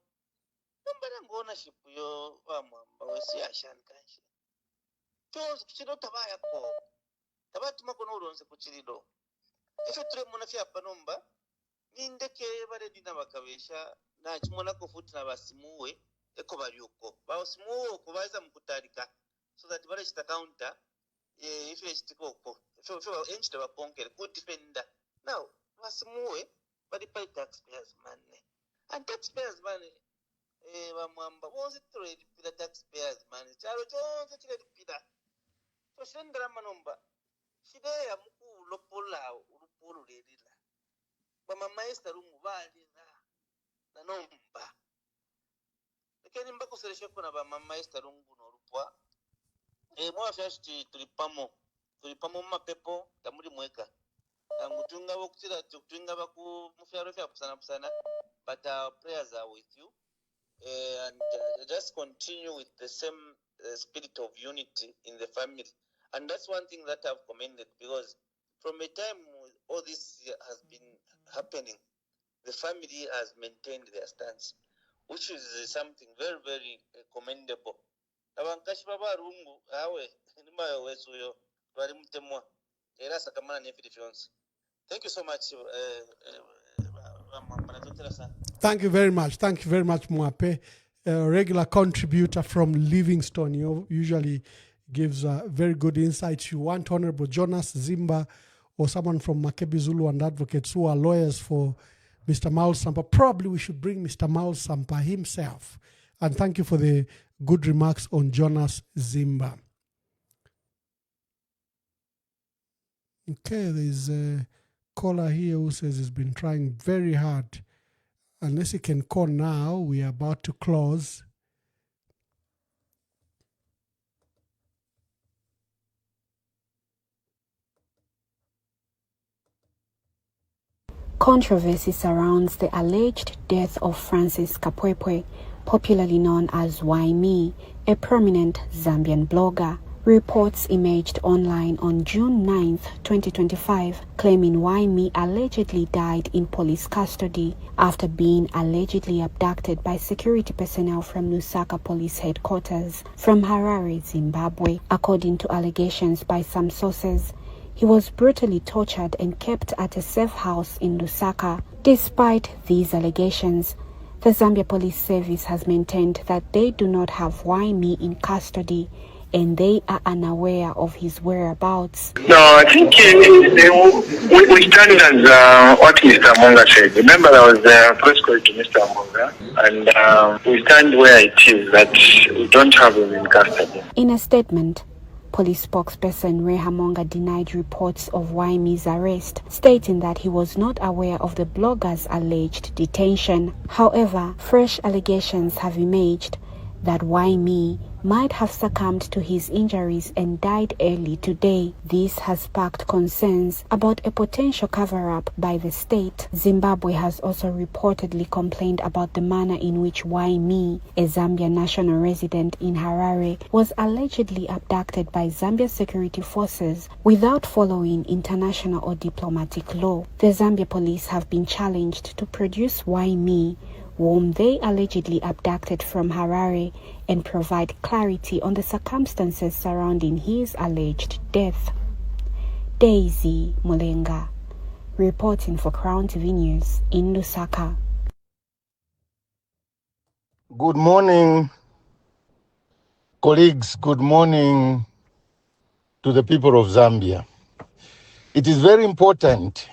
nombara ownership yo bamwamba wesi yashankanje chiro tabayako tabatumako n'uronse ku chiriro ife ture muna fya panomba nindeke bare dina bakabesha na chimona ko futi na basimuwe eko bariuko basimuwe ko baza mukutarika so that bare chita counter if you chitiko so enchi to bakonkere good defender now basimuwe bari pay taxpayers money and taxpayers money bamwamba bozi trade pila taxpayers money chalo chonse chile pila so sendera manomba shide ya muku lopola urupolo lelila bama maester umubaliza na nomba lakini mbako sereshe kuna bama maester ungu norupwa mwa shashi tulipamo mapepo tamuri mweka ngutunga bokuchira tukutunga baku mufyaro fya pusana but our prayers are with you and just continue with the same spirit of unity in the family. And that's one thing that I've commended, because from a time all this has been happening, the family has maintained their stance, which is something very, very commendable. Abankashi baba rungu awe nimayo wesuyo twali mutemwa era sakamana n'ebintu byonse. Thank you so much. Thank you very much. Thank you very much, Mwape. A regular contributor from Livingstone. You usually gives very good insights. You want Honorable Jonas Zimba or someone from Makebi Zulu and advocates who are lawyers for Mr. Maul Sampa. Probably we should bring Mr. Maul Sampa himself. And thank you for the good remarks on Jonas Zimba. Okay, there's a caller here who says he's been trying very hard. Unless he can call now, we are about to close. Controversy surrounds the alleged death of Francis Kapwepwe, popularly known as Waimi, a prominent Zambian blogger. Reports emerged online on June 9, 2025, claiming Waimi allegedly died in police custody after being allegedly abducted by security personnel from Lusaka Police Headquarters from Harare, Zimbabwe. According to allegations by some sources, he was brutally tortured and kept at a safe house in Lusaka. Despite these allegations, the Zambia Police Service has maintained that they do not have Waimi in custody and they are unaware of his whereabouts. No, I think we stand as what Mr. Monga said. Remember, there was a press call to Mr. Monga, and we stand where it is, that we don't have him in custody. In a statement, police spokesperson Reha Monga denied reports of Waimi's arrest, stating that he was not aware of the blogger's alleged detention. However, fresh allegations have emerged that Waimi might have succumbed to his injuries and died early today. This has sparked concerns about a potential cover-up by the state. Zimbabwe has also reportedly complained about the manner in which Waimi, a Zambian national resident in Harare, was allegedly abducted by Zambia security forces without following international or diplomatic law. The Zambia police have been challenged to produce Waimi, whom they allegedly abducted from Harare, and provide clarity on the circumstances surrounding his alleged death. Daisy Mulenga, reporting for Crown TV News in Lusaka. Good morning, colleagues. Good morning to the people of Zambia. It is very important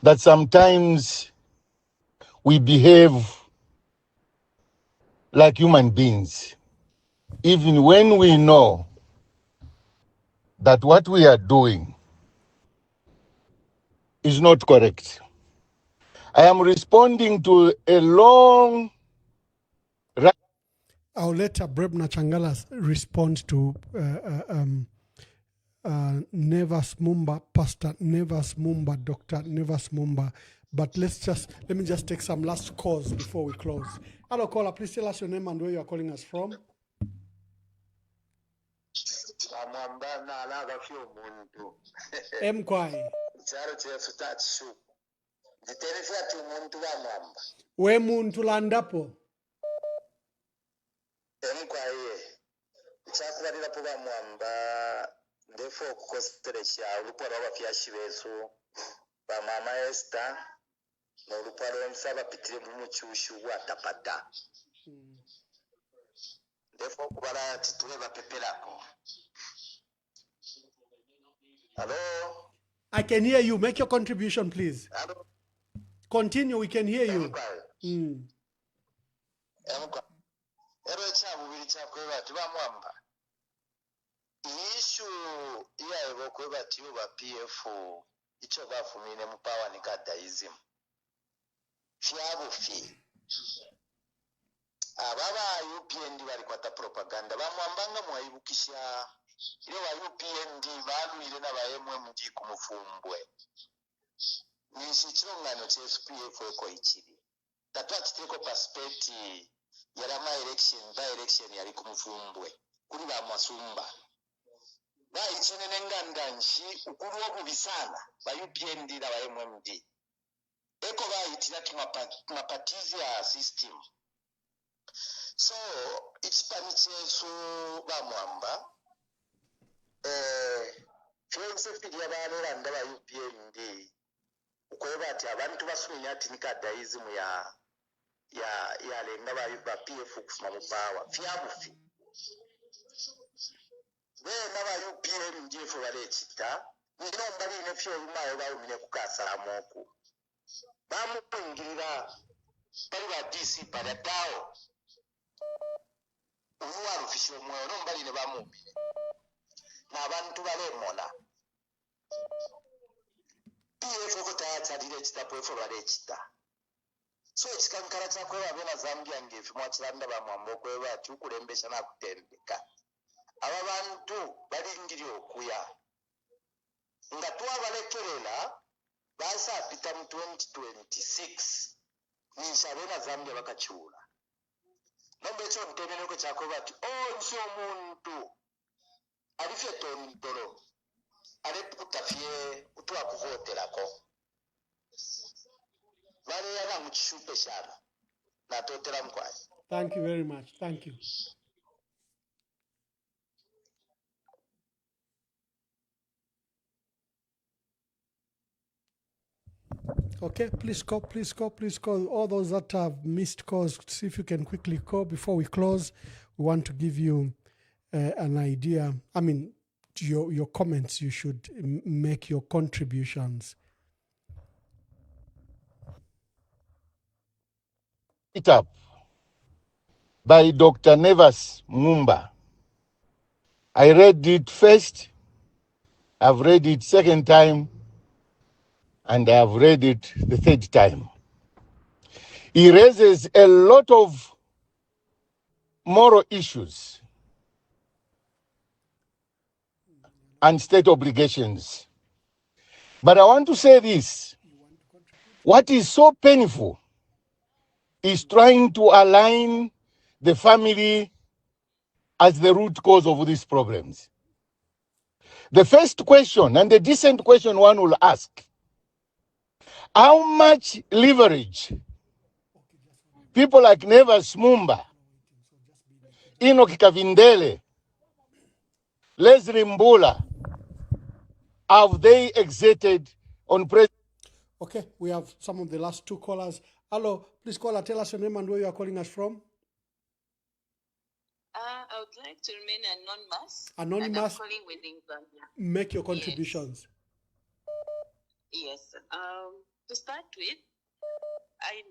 that sometimes we behave like human beings, even when we know that what we are doing is not correct. I am responding to a long... I'll let Brebna Changalas respond to Nevas Mumba, Pastor Nevas Mumba, Dr. Nevas Mumba. But let me just take some last calls before we close. Hello, caller, please tell us your name and where you are calling us from. Mkwai. We muntu landapo. Chakubarira po bamwamba ndefo kukosteresha uruparo abafyashi bezu ba mama Esther no uruparo nsaba pitire mu cyushu watapata ndefo kubara tituwe bapepelako. Hello, I can hear you. Make your contribution, please. Hello. Continue, we can hear you. Ero chabubiri chakweba tubamwamba ishu iya evokweba tiuba PF icho bafumine mupawa nikadaism fyabufi ababa UPND bali kwata propaganda bamwambanga mwayibukisha ile wa UPND balwire n'abayemwe mugi kumufumbwe nishi kirongano cha SPF ko ikiri tatwa kiteko perspective yalama election by election yali ku Mufumbwe kuli ba Masumba bayikinene ngandanshi ukulu w'obubisana ba UPND na ba MMD eko bayitira mapatizia system. So ekipanikyekyo bamwamba kyensefiri yabalera ndaba UPND ukweba ati abantu basumenya ati nikadayizimu yalenga ba PF okufuna mu power fyabufi bena ba UPND efo balekita nino mbali nefyo olumayo bawumire kukasalaamu oku bamuyingirira bali ba DC padatawo obuwalufisha omwoyo nombali ne bamuumire n'abantu balemona PF okutayatsalira ekitapo efo balekita. So ekikankala kyakweba bena Zambia ngefe mwakiranda bamwamba okweba ati ukulembesa nakutendeka aba bantu balingiri okuya nga twabalekerera basaapita mu 2026 ninsha bena Zambia bakakiwula nomba ekyo ntemereko kyakweba ati nsi omuntu alifye tondolo alepukutafye utwakuvoterako baleyana mu kishupe shana natotera mukwayi. Thank you very much. Thank you. Okay, please call. All those that have missed calls, see if you can quickly call before we close. We want to give you an idea. I mean, your comments, you should make your contributions. It up by Dr. Nevas Mumba. I read it first, I've read it second time, and I have read it the third time. He raises a lot of moral issues and state obligations. But I want to say this. What is so painful is trying to align the family as the root cause of these problems. The first question, and the decent question one will ask, how much leverage people like Nevas Mumba, Enoch Kavindele, Leslie Mbula, have they exerted on President? Okay, we have some of the last two callers. Hello, please caller, tell us your name and where you are calling us from. I would like to remain anonymous. Anonymous. And I'm calling within Zambia. Make your contributions. Yes. To start with, I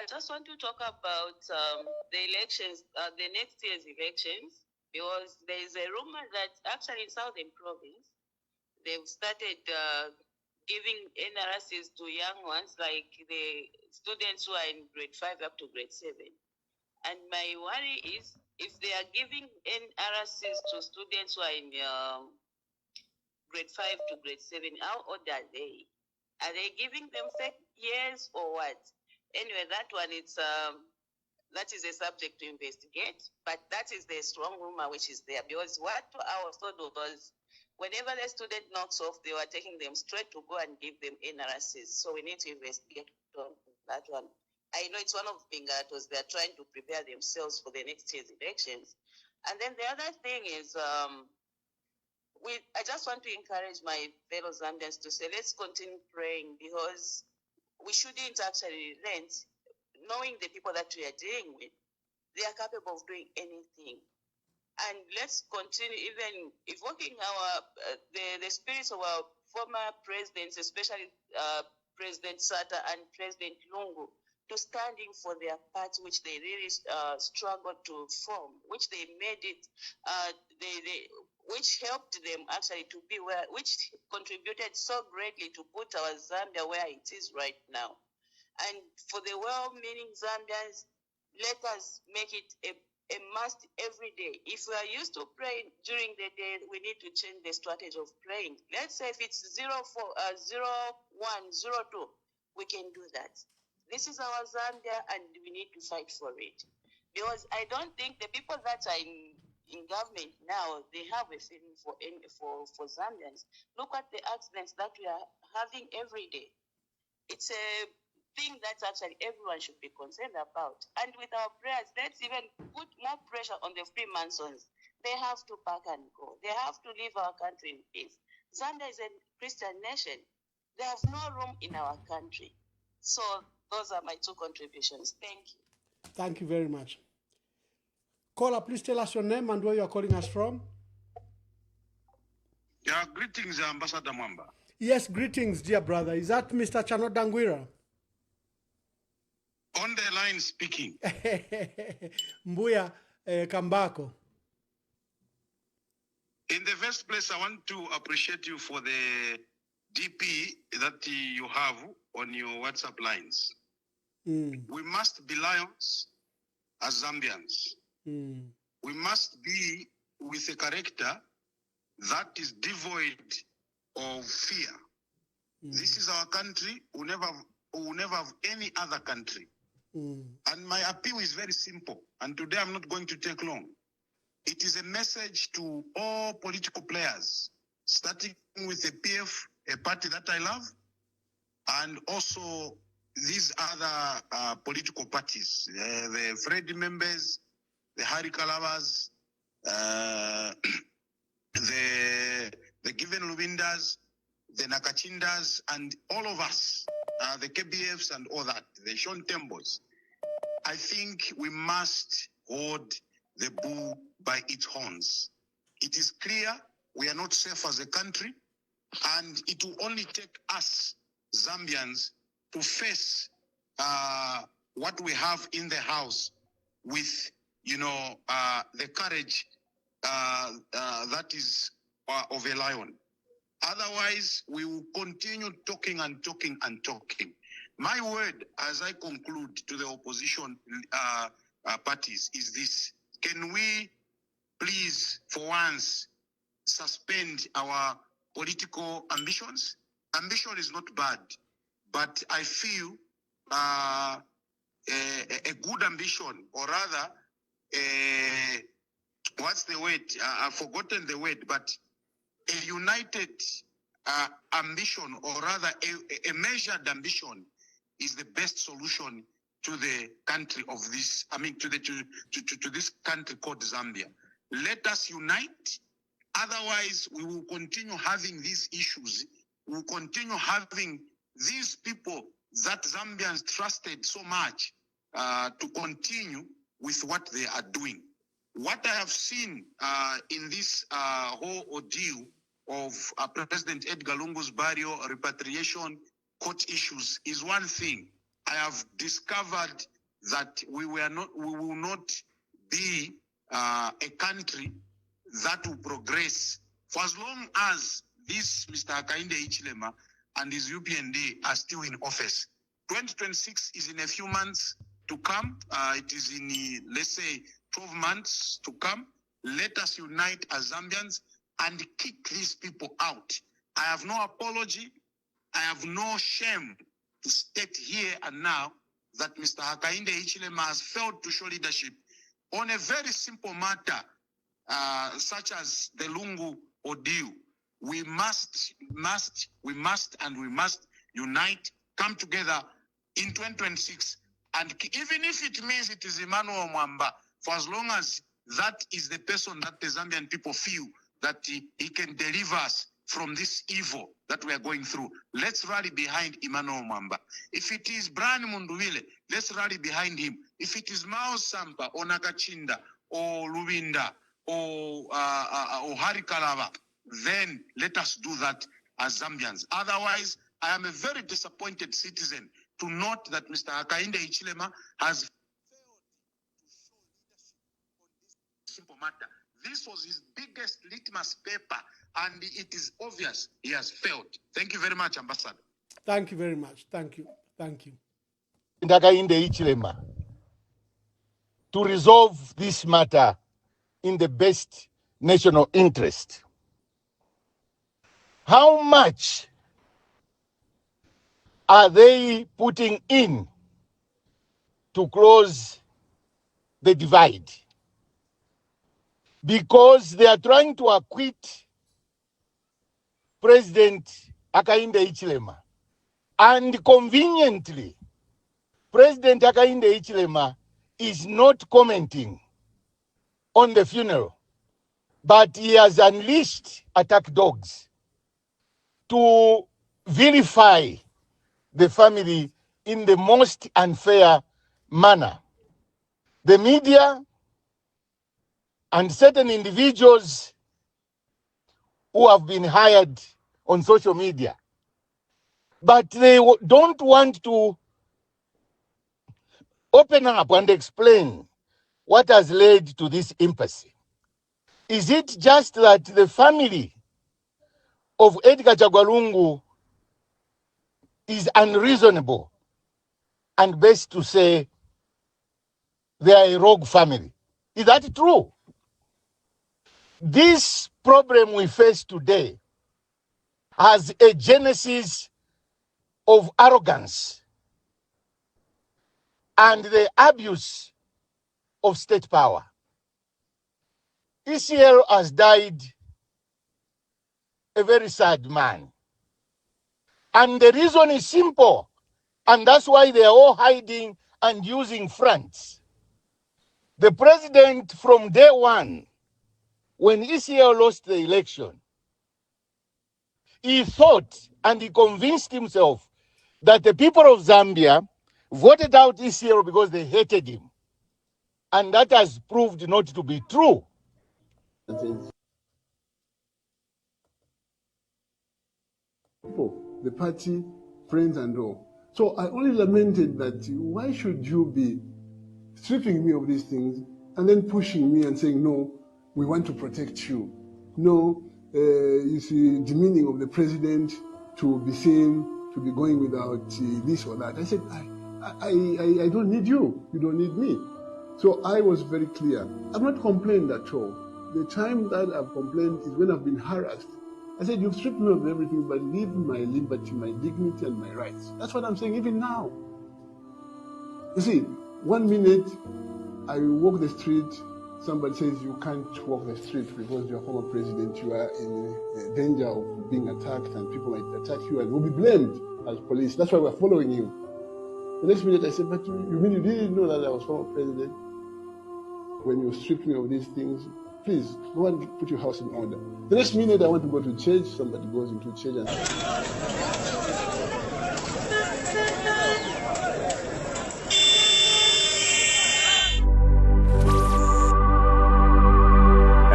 just want to talk about the elections, the next year's elections, because there is a rumor that actually in Southern Province, they've started giving NRSs to young ones, like the students who are in grade 5 up to grade 7. And my worry is, if they are giving NRSs to students who are in grade 5 to grade 7, how old are they? Are they giving them fake years or what? Anyway, that one, that is a subject to investigate, but that is the strong rumor which is there, because what I was told was, whenever the student knocks off, they were taking them straight to go and give them NRSs. So we need to investigate on that one. I know it's one of the Pingatos. They're trying to prepare themselves for the next year's elections. And then the other thing is, I just want to encourage my fellow Zambians to say, let's continue praying, because we shouldn't actually relent, knowing the people that we are dealing with. They are capable of doing anything. And let's continue even evoking the spirits of our former presidents, especially President Sata and President Lungu, to standing for their parts, which they really struggled to form, which they made it, which helped them actually to be where, which contributed so greatly to put our Zambia where it is right now. And for the well-meaning Zambians, let us make it a must every day. If we are used to praying during the day, we need to change the strategy of praying. Let's say if it's 0102, we can do that. This is our Zambia, and we need to fight for it. Because I don't think the people that are in government now, they have a feeling for Zambians. Look at the accidents that we are having every day. It's a thing that actually everyone should be concerned about. And with our prayers, let's even put more pressure on the Freemasons. They have to pack and go. They have to leave our country in peace. Zambia is a Christian nation. They have no room in our country. So those are my two contributions. Thank you. Thank you very much. Caller, please tell us your name and where you are calling us from. Yeah, greetings, Ambassador Mwamba. Yes, greetings, dear brother. Is that Mr. Chano Dangwira? On the line speaking. Mbuya Kambako. In the first place, I want to appreciate you for the DP that you have on your WhatsApp lines. We must be lions as Zambians. We must be with a character that is devoid of fear. This is our country. We never have any other country. And my appeal is very simple. And today I'm not going to take long. It is a message to all political players, starting with the PF, a party that I love, and also these other political parties, the Freddy members, the Harry Kalabas, the Given Lubindas, the Nakachindas, and all of us, the KBFs and all that, the Sean Tembos. I think we must hold the bull by its horns. It is clear we are not safe as a country, and it will only take us, Zambians, to face what we have in the house with, the courage that is of a lion. Otherwise, we will continue talking and talking and talking. My word, as I conclude to the opposition parties, is this. Can we please, for once, suspend our political ambitions? Ambition is not bad, but I feel a good ambition, or rather, what's the word? I've forgotten the word, but a united ambition, or rather a measured ambition, is the best solution to the country of this, to this country called Zambia. Let us unite. Otherwise, we will continue having these issues. We will continue having these people that Zambians trusted so much to continue with what they are doing. What I have seen in this whole ordeal of President Edgar Lungu's burial, repatriation, court issues is one thing. I have discovered that we will not be a country that will progress for as long as this Mr. Hakainde Hichilema and his UPND are still in office. 2026 is in a few months to come. It is in, let's say, 12 months to come. Let us unite as Zambians and kick these people out. I have no apology. I have no shame to state here and now that Mr. Hakainde Hichilema has failed to show leadership on a very simple matter, such as the Lungu ordeal. We must unite, come together in 2026. And even if it means it is Emmanuel Mwamba, for as long as that is the person that the Zambian people feel that he can deliver us from this evil that we are going through, let's rally behind Emmanuel Mwamba. If it is Brian Munduwile, let's rally behind him. If it is Mao Sampa or Nakachinda or Lubinda or Hari Kalava, then let us do that as Zambians. Otherwise, I am a very disappointed citizen to note that Mr. Hakainde Hichilema has failed to show leadership on this simple matter. This was his biggest litmus paper, and it is obvious he has failed. Thank you very much, Ambassador. Thank you very much. Thank you. Thank you. Hakainde Hichilema to resolve this matter in the best national interest. How much are they putting in to close the divide. Because they are trying to acquit President Hakainde Hichilema. And conveniently, President Hakainde Hichilema is not commenting on the funeral, but he has unleashed attack dogs to vilify the family in the most unfair manner. The media and certain individuals who have been hired on social media, but they don't want to open up and explain what has led to this impasse. Is it just that the family of Edgar Chagwa is unreasonable, and best to say they are a rogue family? Is that true? This problem we face today has a genesis of arrogance and the abuse of state power. ECL has died a very sad man. And the reason is simple, and that's why they are all hiding and using fronts. The president from day one, when ECL lost the election, he thought and he convinced himself that the people of Zambia voted out ECL because they hated him. And that has proved not to be true. People, the party, friends and all. So I only lamented that why should you be stripping me of these things and then pushing me and saying, no, we want to protect you. No, you see, demeaning of the president to be seen, to be going without this or that. I said, I don't need you. You don't need me. So I was very clear. I've not complained at all. The time that I've complained is when I've been harassed. I said, you've stripped me of everything, but leave my liberty, my dignity, and my rights. That's what I'm saying even now. You see, 1 minute, I walk the street, somebody says you can't walk the street because you're a former president, you are in danger of being attacked and people might attack you and will be blamed as police. That's why we're following you. The next minute I said, but you mean you didn't know that I was former president? When you stripped me of these things, please go and put your house in order. The next minute I want to go to church, somebody goes into church and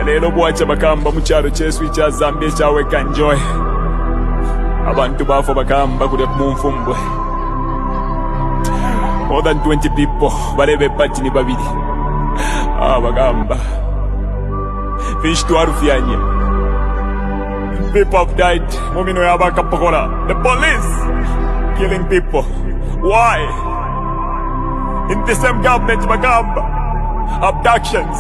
Lero bwacha bakamba mu kyalo ky'esu kya Zambia ekyaweka enjoy. Abantu baafo bakamba kule mu nfumbwe. More than 20 people balebe pati ni babiri. Bagamba. Fish to Arufyanye. People have died. Mumino yabakapokola. The police killing people. Why? In the same government bagamba. Abductions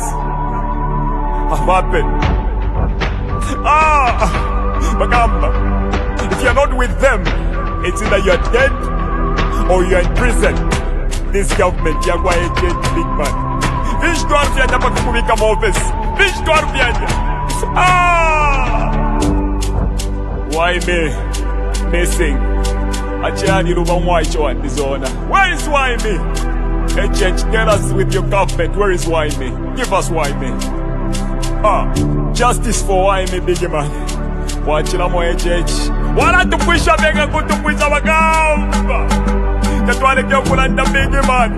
have happened. Bagamba. If you're not with them, it's either you're dead or you're in prison. This government, you're going to get big man. Fish to Arufyanye pakukubika mu office. Fish to Arufyanye. Why me? Missing. Achani ruba mwaicho wa ndizona. Where is why me? Agent, tell us with your government, where is why me? Give us why me. Justice for why me, big man. Wachila mo agent. Wala tupwisha bega kutupwisha bagamba. Tatwale kyo kulanda big man.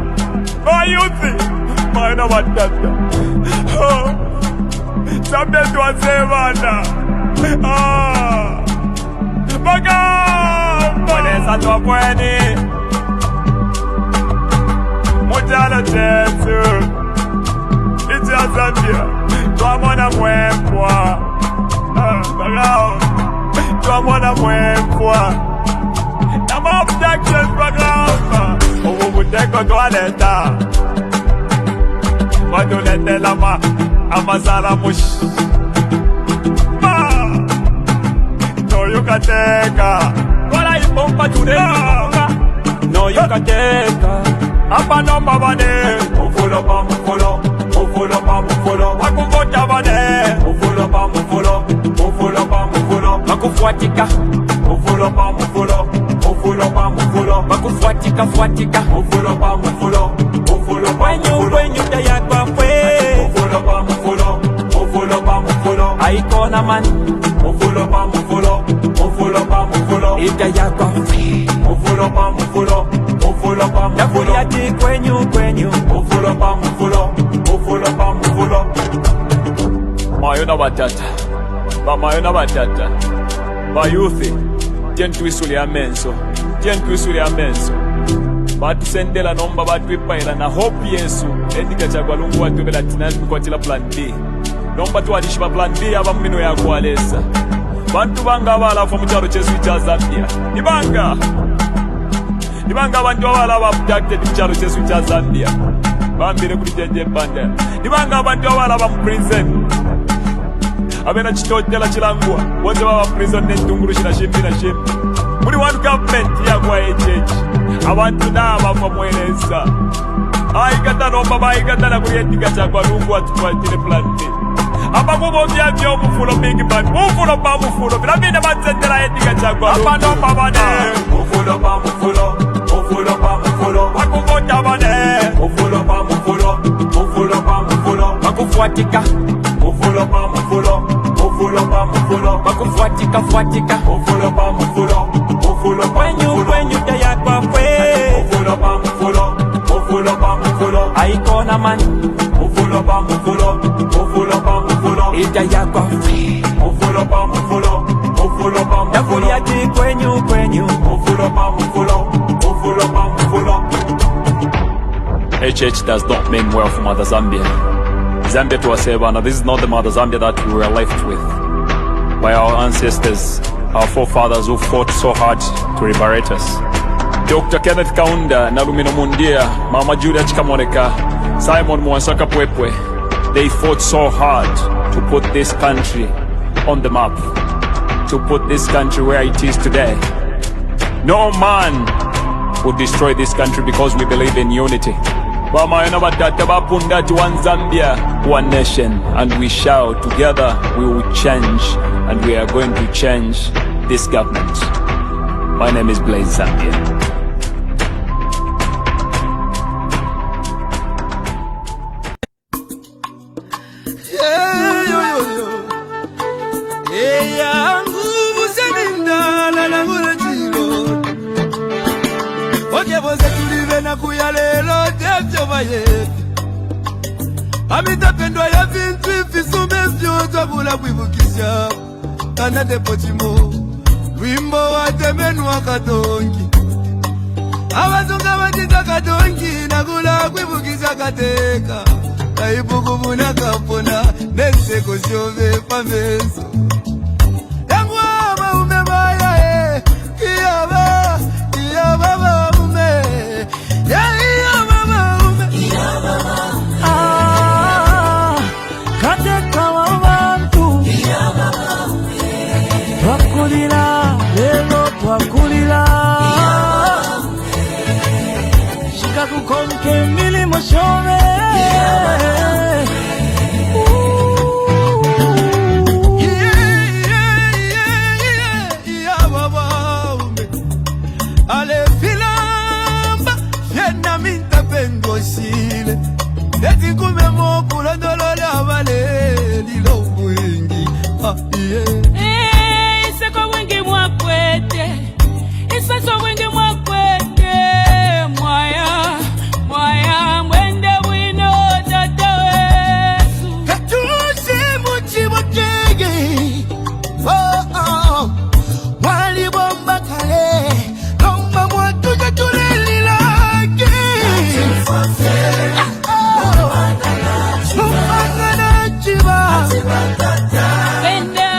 Youth. Maina watata. Zambia tuwasevana. Bagamba. Wanesa tuwapweni. Mujala chetu. Ichi ya Zambia. Tuamona mwepwa. Bagamba. Tuamona mwepwa. Nama Abduction bagamba. Ubuteko tuwaleta. Wadulete lama. Amazala mush. No you can take her. Kola ipompa tuneka. No you can take her. Apa nomba bane. Mufolo pa mufolo. fuatika mufulo pa mufulo mufulo kwenyu tayakwa kwe mufulo pa mufulo mufulo pa mufulo aikona man mufulo pa mufulo mufulo pa mufulo itayakwa mufulo pa mufulo mufulo pa mufulo yati kwenyu mufulo pa mufulo mufulo pa mufulo mayona batata ba youth tentwisuli amenso batusendela nomba batwipaila na hope yesu endika chagwa lungu watubela tinani tukwatila plan B nomba tuwalishiba plan B abamino yakwalesa bantu banga abalafa muchalo chesu cha Zambia nibanga abantu abala abducted muchalo chesu cha Zambia bambire kuli jenje panda nibanga abantu abala ba prison abena chitotela chilangwa wote baba prison netunguru shina shimbi muri one government yakwa church abantu naba kwa mweleza aikata nomba baikata kuli endika chagwa lungu atukwatile plan B abakubo byabyo mufulo big man mufulo pa mufulo bilabine batsendela endika chagwa apa nomba bane mufulo pa mufulo bakuvota bane mufulo pa mufulo bakufuatika mufulo pa mufulo bakufuatika mufulo pa mufulo kwenyu tayakwa kwe mufulo pa mufulo aikona man mufulo pa mufulo itayakwa mufulo pa mufulo yati kwenyu mufulo pa mufulo HH does not mean well for Mother Zambia. Zambia to Asebana, this is not the Mother Zambia that we were left with by our ancestors, our forefathers who fought so hard to liberate us. Dr. Kenneth Kaunda, Nalumino Mundia, Mama Julia Chikamoneka, Simon Mwansaka Pwepwe, they fought so hard to put this country on the map, to put this country where it is today. No man would destroy this country because we believe in unity. One Zambia, one nation, and we shall together we will change, and we are going to change this government. My name is Blaze Zambia. Amita pendwa ya vintu ifisumezyo tabula kwibukisha Kanade pochimo Wimbo wa temenu wa katongi Abazunga batita katongi Nagula kwibukisha kateka Kaibuku muna kapona Neseko shove pameso Yangu ama umebaya Kiyaba ume Kiyaba ume Twakulira, lelo twakulira Shika kukonke milimo shove Ale filamba, fiena minta pengo sile Deti kume mokula dolole avale Lilo mwingi, yeah Sasa wengi mwakwete mwaya mwende wino tata wesu Katusi muchibotege Wali bomba kale Lomba mwatuja tulelilage Mumangana chiba Benda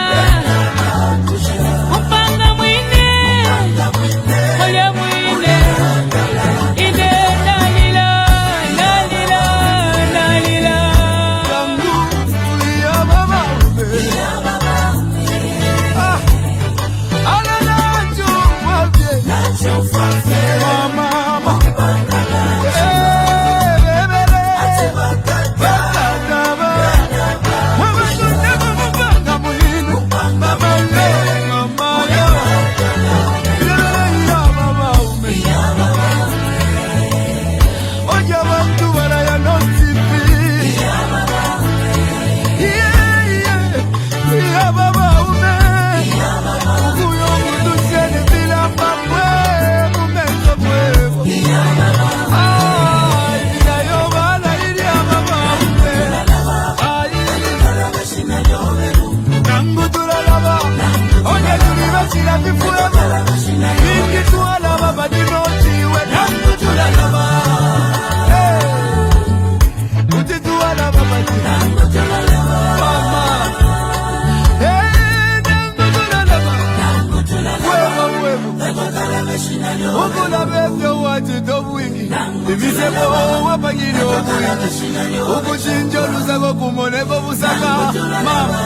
Ukuchinja lusako kumoneko busaka mama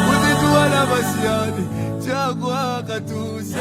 Kuzituwa na basiani Chakwa katuse